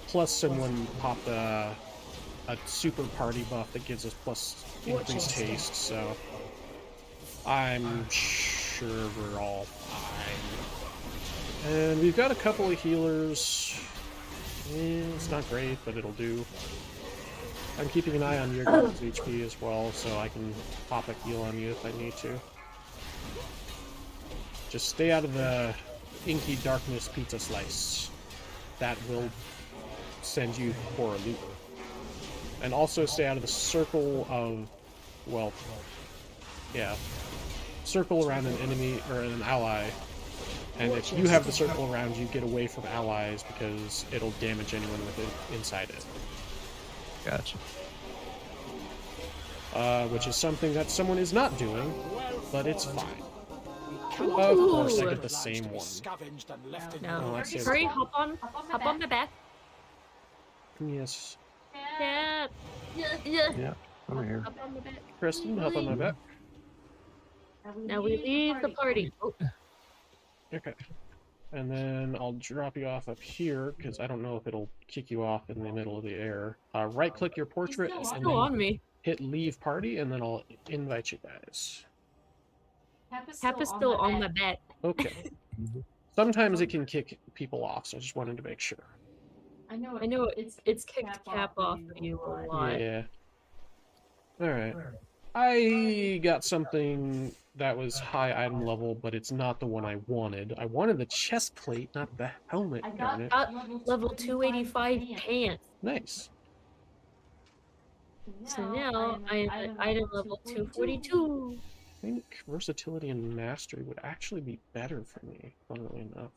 Plus someone popped a super party buff that gives us plus increased haste, so I'm sure we're all fine. And we've got a couple of healers. It's not great, but it'll do. I'm keeping an eye on your guys' HP as well, so I can pop a heal on you if I need to. Just stay out of the inky darkness pizza slice. That will send you for a loop. And also stay out of the circle of, well, yeah, circle around an enemy or an ally. And if you have the circle around you, get away from allies because it'll damage anyone within inside it. Gotcha. Which is something that someone is not doing, but it's fine. Of course, I get the same one. No, let's see. hurry, hop on my back. Yes. Yeah. Yeah, over here. Hop on the back. Preston, hop on my back. Now we leave the party. Oh. Okay. And then I'll drop you off up here, because I don't know if it'll kick you off in the middle of the air. Right-click your portrait, and then on me. hit leave party, and then I'll invite you guys. Hap is still on my back. Okay. Sometimes it can kick people off, so I just wanted to make sure. I know it's kicked Cap off of you a lot. Yeah. Alright. I got something that was high item level, but it's not the one I wanted. I wanted the chest plate, not the helmet, darn it. Level 285 pants. Nice. So now I am at item level 242. I think versatility and mastery would actually be better for me, funnily enough.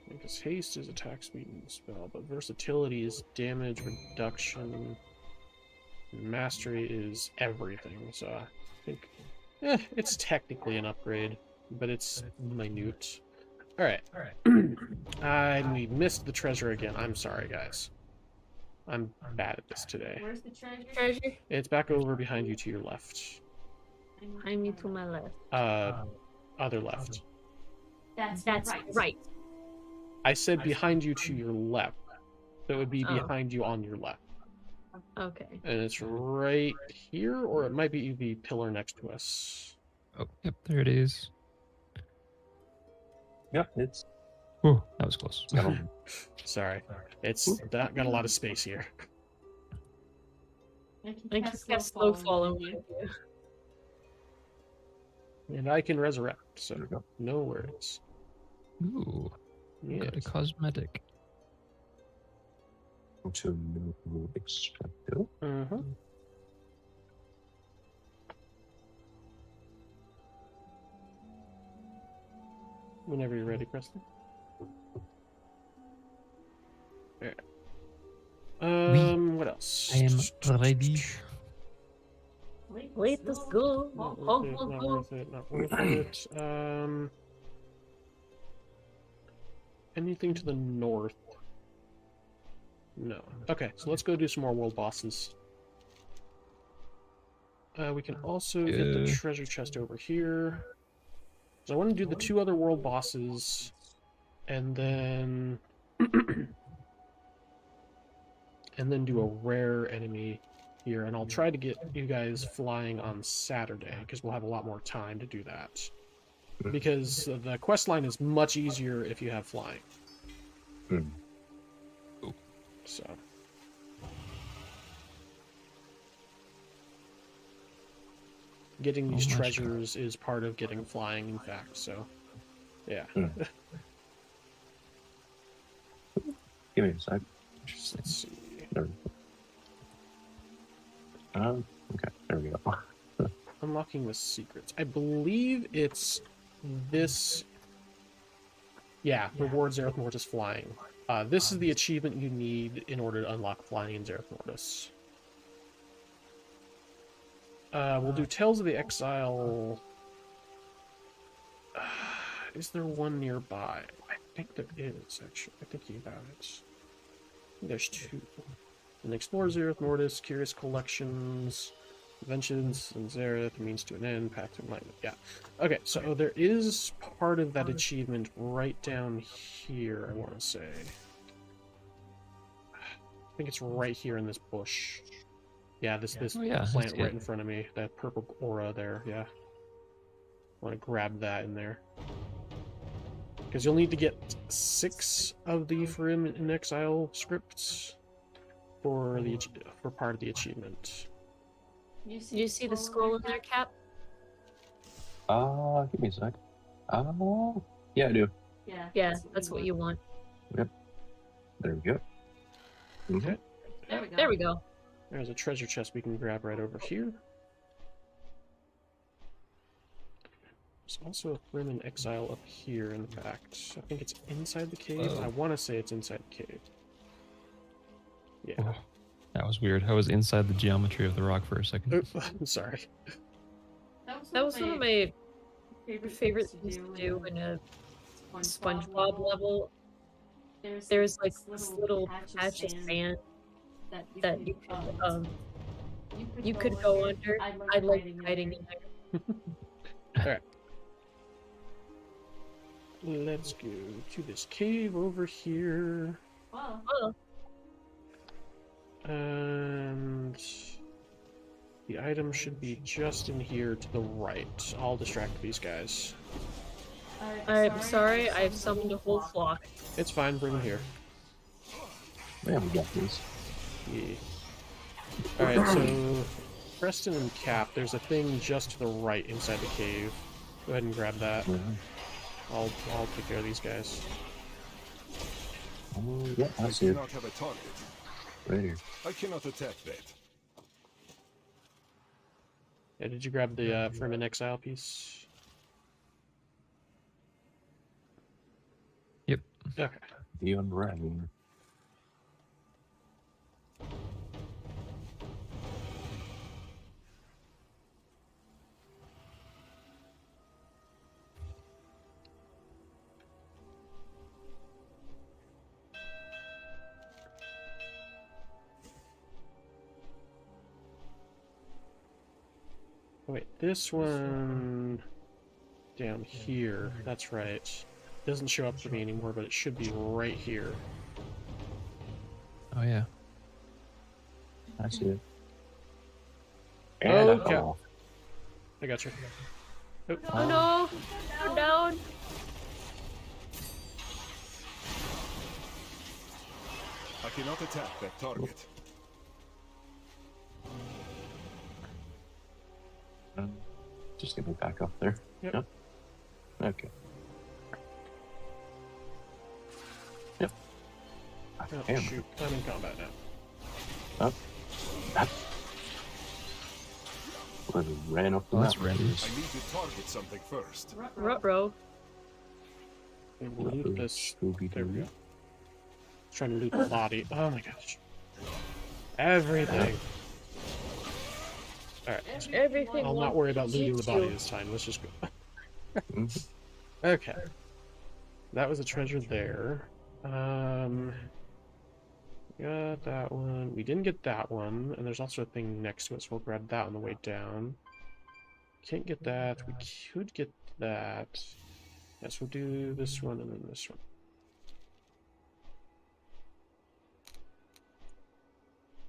Because haste is attack speed and spell, but versatility is damage reduction. Mastery is everything, so I think it's technically an upgrade, but it's minute. Alright. We missed the treasure again. I'm sorry, guys. I'm bad at this today. Where's the treasure? It's back over behind you to your left. Behind me to my left. Other left. That's right. I said behind you to your left. So it would be behind you on your left. Okay. And it's right here, or it might be the pillar next to us. Oh, yep, there it is. Yep, it's Oh, that was close. Sorry. It's got a lot of space here. I can cast Snowfall on one of you. And I can resurrect, so no worries. Ooh. Got a cosmetic. To no expecto. Mm-hmm. Whenever you're ready, Preston. Alright. What else? I am ready. Wait, let's go. Not worth it, not worth it. Anything to the north? No. Okay, so let's go do some more world bosses. We can also get the treasure chest over here. So I want to do the 2 other world bosses, and then do a rare enemy here, and I'll try to get you guys flying on Saturday, because we'll have a lot more time to do that. Because the quest line is much easier if you have flying. So. Getting these treasures is part of getting flying, in fact, so. Yeah. Give me a sec. Let's see. Okay, there we go. Unlocking the secrets. I believe it's this. Yeah, reward Zereth Mortis flying. This is the achievement you need in order to unlock flying in Zereth Mortis. We'll do Tales of the Exile. Is there one nearby? I think there is, actually. I'm thinking about it. I think there's 2. And Explore Zereth Mortis, Curious Collections, Inventions, and Zereth, Means to an End, Path to Enlightenment. Yeah. Okay, so there is part of that achievement right down here, I want to say. I think it's right here in this bush. Yeah, this plant right in front of me. That purple aura there, yeah. I want to grab that in there. Because you'll need to get 6 of the For Him in Exile scripts for part of the achievement. Do you see the scroll in there, Cap? Give me a sec. Yeah, I do. Yeah, that's what you want. Yep. There we go. Okay. There we go. There's a treasure chest we can grab right over here. There's also a For Him in Exile up here, in fact. I think it's inside the cave. I want to say it's inside the cave. Yeah. Oh, that was weird. I was inside the geometry of the rock for a second. I'm sorry. That was one of my favorite things to do in a SpongeBob level. There's like this little patch of sand that you could go under. I like hiding in there. Alright. Let's go to this cave over here. Oh. And the item should be just in here to the right. I'll distract these guys. I'm sorry, I've summoned a whole flock. It's fine, bring them here. Yeah, we got these. Yeah. Alright, so Preston and Cap, there's a thing just to the right inside the cave. Go ahead and grab that. I'll take care of these guys. Yeah, I see it. Not have a target. Right here. I cannot attack that. Yeah, did you grab the For Him in Exile piece? Yep. Okay. The unraveling. Wait, this one down here, that's right. Doesn't show up for me anymore, but it should be right here. Oh yeah. I see it. Oh, okay. I got you. Oh no! Go down! cannot attack that target. Just get me back up there. Yep. Okay. Yep. Oh, Damn. shoot. I'm in combat now. Oh. That. Ran up the that's mountain. ready. I need to target something first. Ruh-roh. Loot this. Scooby There we Doo. go. Trying to loot the body. Oh my gosh. Everything. Alright. Everything. I'll not worry about looting the body this time. Let's just go. Okay. That was a treasure there. Got that one. We didn't get that one. And there's also a thing next to it, so we'll grab that on the way down. Can't get that. We could get that. Yes, we'll do this one and then this one.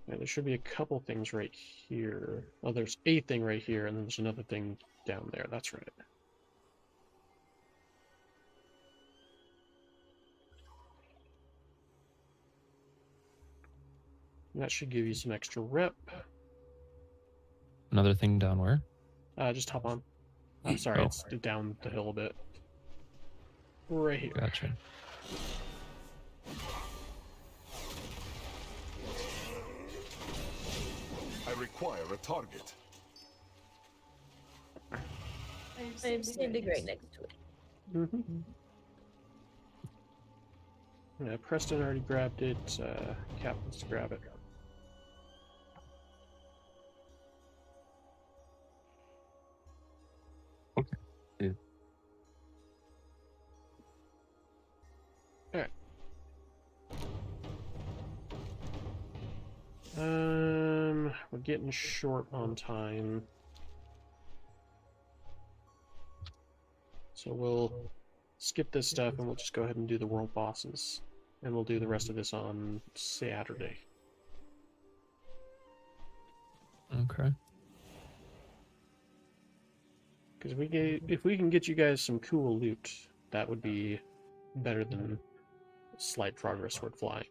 Yeah, there should be a couple things right here. Oh, there's a thing right here, and then there's another thing down there. That's right. That should give you some extra rep. Another thing down where? Just hop on. I'm sorry, it's down the hill a bit. Right here. Gotcha. I require a target. I'm standing right next to it. Mm-hmm. Yeah, Preston already grabbed it. Cap wants to grab it. Okay. Yeah. Alright. We're getting short on time. So we'll skip this stuff and we'll just go ahead and do the world bosses. And we'll do the rest of this on Saturday. Okay. Because if we can get you guys some cool loot, that would be better than slight progress toward flying.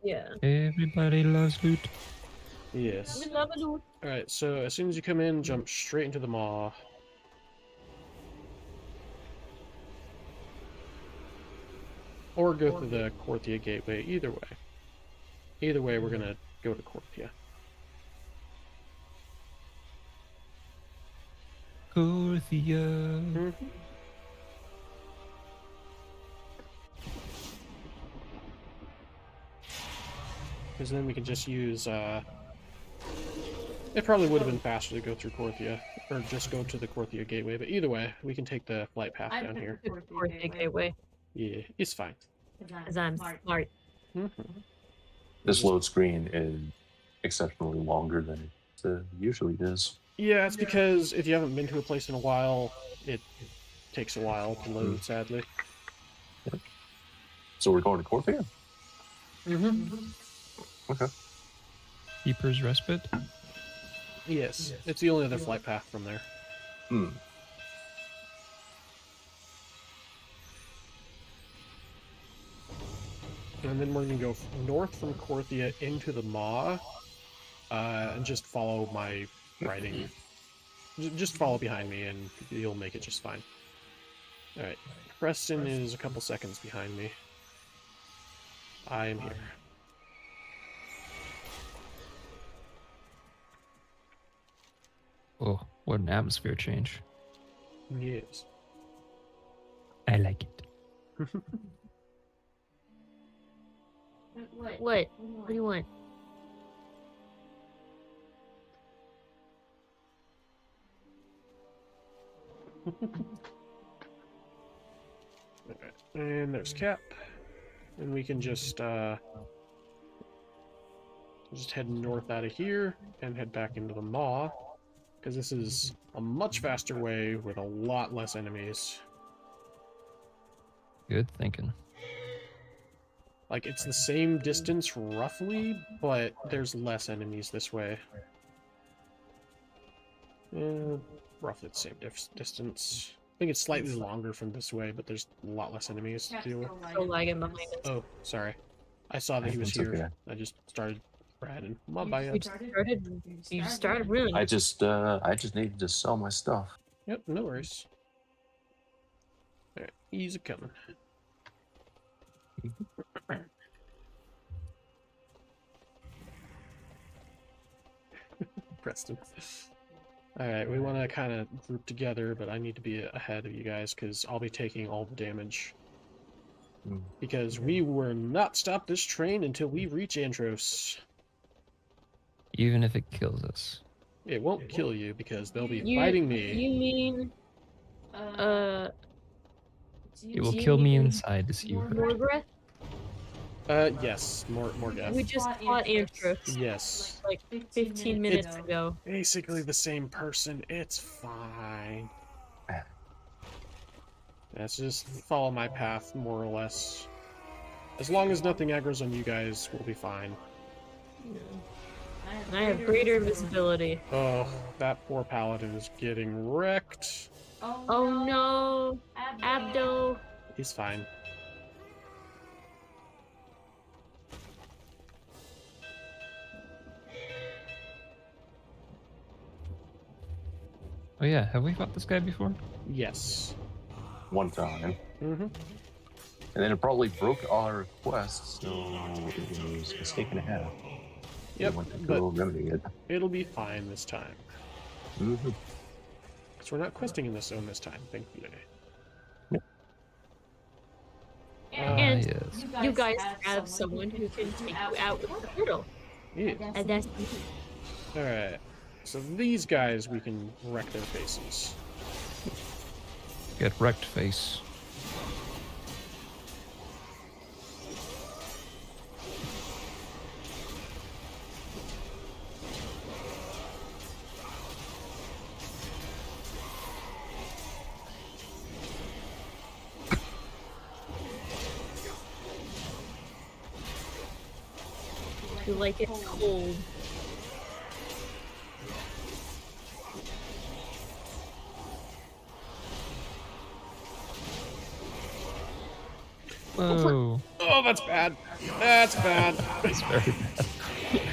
Yeah. Everybody loves loot. Yes. We love a loot. Alright, so as soon as you come in, jump straight into the maw. Or go through the Korthia gateway, either way. Either way, we're gonna go to Korthia. Korthia. Because then we can just use, it probably would have been faster to go through Korthia, or just go to the Korthia gateway, but either way, we can take the flight path down here. Korthia gateway. Yeah, it's fine. Because I'm smart. This load screen is exceptionally longer than it usually is. Yeah, it's because if you haven't been to a place in a while, it takes a while to load, sadly. Yep. So we're going to Korthia? Okay. Keeper's Respite? Yes, it's the only other flight path from there. And then we're going to go north from Korthia into the Maw, and just follow my writing. Just follow behind me and you'll make it just fine. Alright, Preston is a couple seconds behind me. I am here. Oh, what an atmosphere change. Yes. I like it. What? What do you want? Okay. And there's Cap. And we can just head north out of here and head back into the Maw. Because this is a much faster way with a lot less enemies. Good thinking. Like, it's the same distance, roughly, but there's less enemies this way. Roughly the same distance. I think it's slightly longer from this way, but there's a lot less enemies to deal with. So lagging behind us. Oh, sorry. I saw that he was That's here. okay. I just started riding. My bad. You just started running. I just needed to sell my stuff. Yep, no worries. Alright, easy coming. Preston. Alright, we want to kind of group together, but I need to be ahead of you guys because I'll be taking all the damage. Because we will not stop this train until we reach Andros. Even if it kills us. It won't kill you because they'll be fighting me. You mean... It will kill me inside to see you hurt. More breath? Yes, more death. We just fought Andros. Yes. Like 15 minutes ago. Basically the same person. It's fine. Let's just follow my path, more or less. As long as nothing aggroes on you guys, we'll be fine. And I have greater visibility. Oh, that poor paladin is getting wrecked. Oh no! Abdo! He's fine. Oh yeah, have we fought this guy before? Yes. One time. Mm-hmm. And then it probably broke our quest, so it was a mistake and a half. Yep, but it'll be fine this time. Mm-hmm. So we're not questing in this zone this time, thankfully. Yep. And yes. you guys have someone who can take you out with the portal. Yeah. And that's... Alright. So these guys, we can wreck their faces. Get wrecked, face. You like it cold. Whoa. Oh, that's bad. That's bad. That's very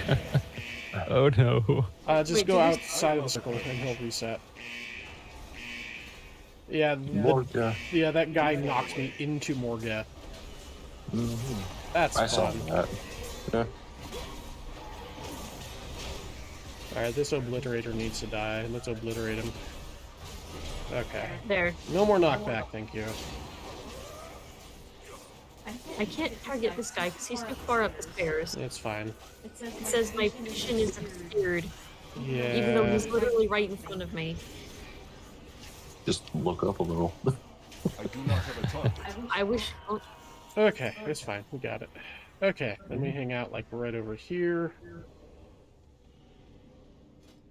bad. Oh no. Just go outside of the circle and he'll reset. Yeah, yeah, that guy knocked me into Morga. Mm-hmm. That's fun. Saw that. Yeah. Alright, this obliterator needs to die. Let's obliterate him. Okay. There. No more knockback, thank you. I can't target this guy because he's too far up the stairs. It's fine. It says my vision is obscured. Yeah. Even though he's literally right in front of me. Just look up a little. I do not have a target. I wish... Okay, it's fine. We got it. Okay, let me hang out like right over here.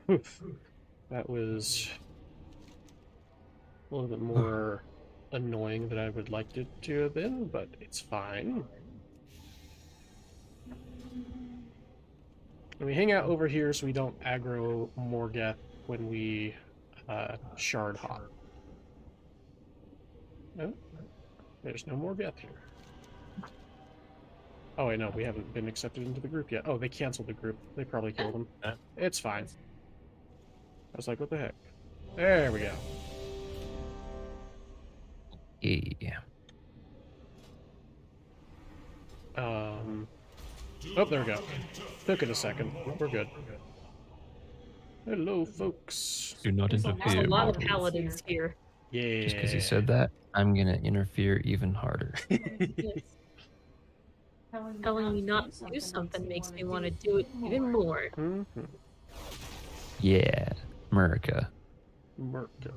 Oof. That was a little bit more annoying than I would like it to have been, but it's fine. And we hang out over here so we don't aggro Morgeth when we shard hop. No, there's no Morgeth here. Oh wait, no, we haven't been accepted into the group yet. Oh, they canceled the group. They probably killed him. It's fine. I was like, what the heck? There we go. Yeah. Oh, there we go. Took it a second. We're good. Hello, folks. Do not There's interfere. a lot of paladins here. Yeah. Just because he said that, I'm gonna interfere even harder. Telling me not to do something makes me want to do it even more. Mm-hmm. Yeah, America. America.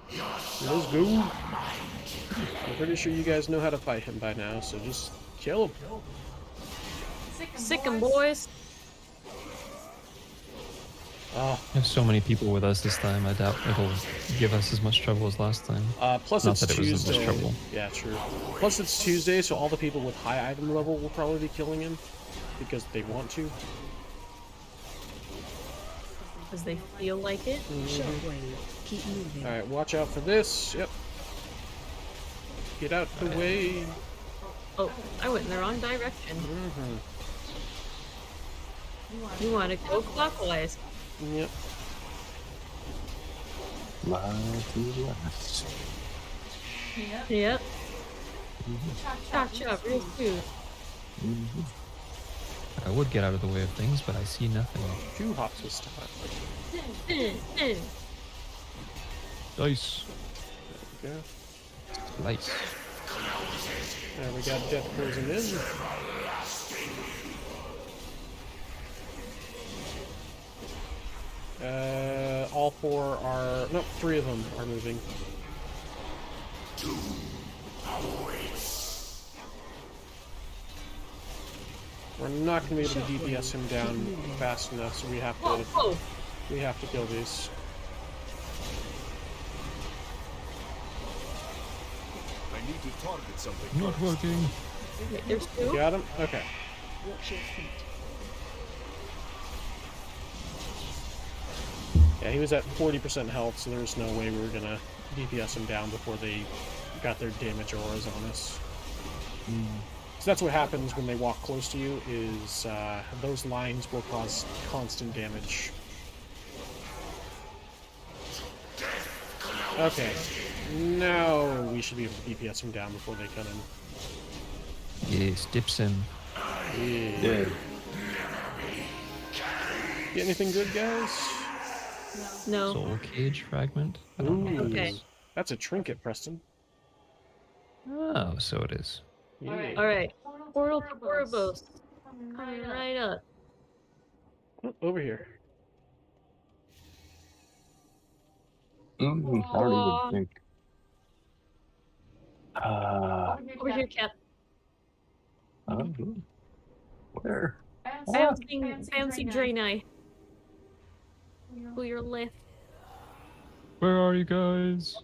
Let's go. I'm pretty sure you guys know how to fight him by now, so just kill him. Sick 'em, boys. Oh. We have so many people with us this time. I doubt it'll give us as much trouble as last time. Plus Not it's that it was Tuesday. as much trouble. Yeah, true. Plus it's Tuesday, so all the people with high item level will probably be killing him because they want to. Because they feel like it. Mm-hmm. Keep moving. Alright, watch out for this. Yep. Get out the way. Oh, I went in the wrong direction. Mm-hmm. You want to go clockwise. Yep. Lie to the left. Yep. Chop chop, real smooth. I would get out of the way of things, but I see nothing. 2 hops this time. Dice. There we go. Slice. There we got death closing in. All 4 are... No, 3 of them are moving. We're not going to be able to DPS him down fast enough, so we have to... We have to kill these. I need to target something. Not working. Wait, there's 2? Got him? Okay. Watch your feet. Yeah, he was at 40% health, so there's no way we were gonna DPS him down before they got their damage auras on us. So that's what happens when they walk close to you, is those lines will cause constant damage. Okay. Now we should be able to DPS him down before they come in. Yes, dips him. Yeah. Get anything good, guys? No. Soul cage fragment. I don't know what that Okay. is. That's a trinket, Preston. Oh, so it is. Yeah. Alright. Portal to Corvos. Coming right up. Oh, over here. I don't even think. Over here, Cap. Where? Fancy Draenei. To your left. Where are you guys?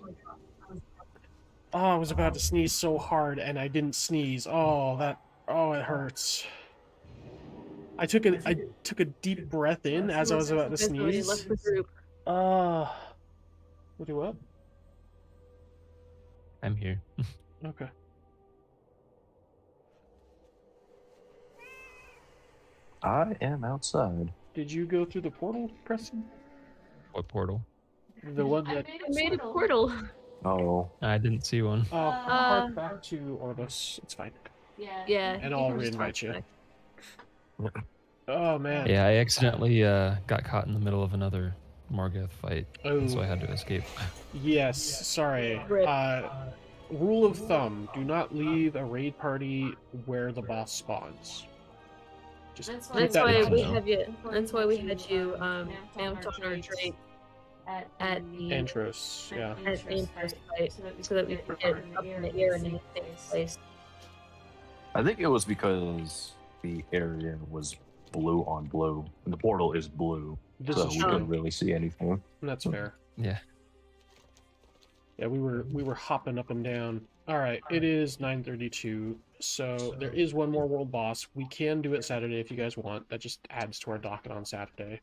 Oh, I was about to sneeze so hard and I didn't sneeze. Oh, it hurts. I took a deep breath in as I was about to sneeze. Left the group. We'll do what? I'm here. Okay. I am outside. Did you go through the portal, Preston? What portal? The one that I made a portal. Oh. I didn't see one. Oh, hark back to Orbis. It's fine. Yeah. And I'll reinvite you. Oh man. Yeah, I accidentally got caught in the middle of another Morgoth fight, and so I had to escape. Yes, sorry. Rule of thumb: do not leave a raid party where the boss spawns. Just That's why we have you. That's why we had you mount on our trait at the Antros. Yeah. At the Antros fight, so that we could get up in the air and in a safe place. I think it was because the area was blue on blue, and the portal is blue, so we couldn't really see anything. That's fair. Yeah. Yeah, we were hopping up and down. All right, it is 9:32, so there is one more world boss. We can do it Saturday if you guys want. That just adds to our docket on Saturday.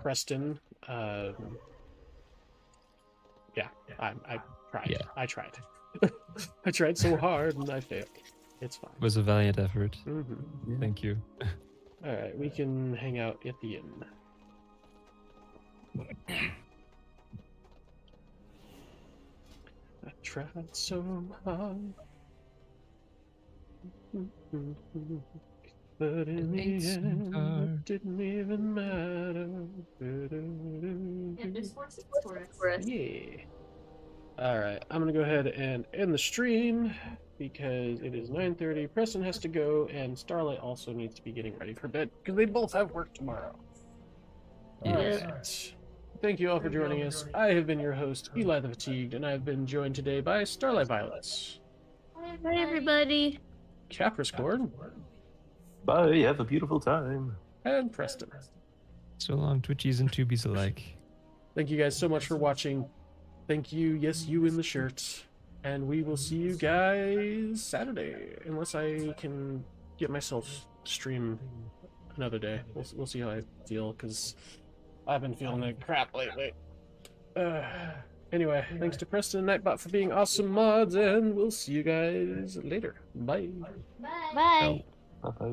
Preston, yeah, I tried. Yeah. I tried. I tried so hard and I failed. It's fine. It was a valiant effort. Mm-hmm. Thank you. All right, we can hang out at the inn. I tried so hard, but in the end, it didn't even matter. Yeah. All right, I'm gonna go ahead and end the stream because it is 9:30. Preston has to go, and Starlight also needs to be getting ready for bed because they both have work tomorrow. All right. Thank you all for joining us. I have been your host, Eli the Fatigued, and I have been joined today by Starlight Violets. Hi, everybody. Capricorn. Bye, have a beautiful time. And Preston. So long, Twitchies and Tubies alike. Thank you guys so much for watching. Thank you, yes, you in the shirt. And we will see you guys Saturday, unless I can get myself stream another day. We'll see how I feel, because I've been feeling like crap lately. Anyway, thanks to Preston and Nightbot for being awesome mods, and we'll see you guys later. Bye. Bye. Bye.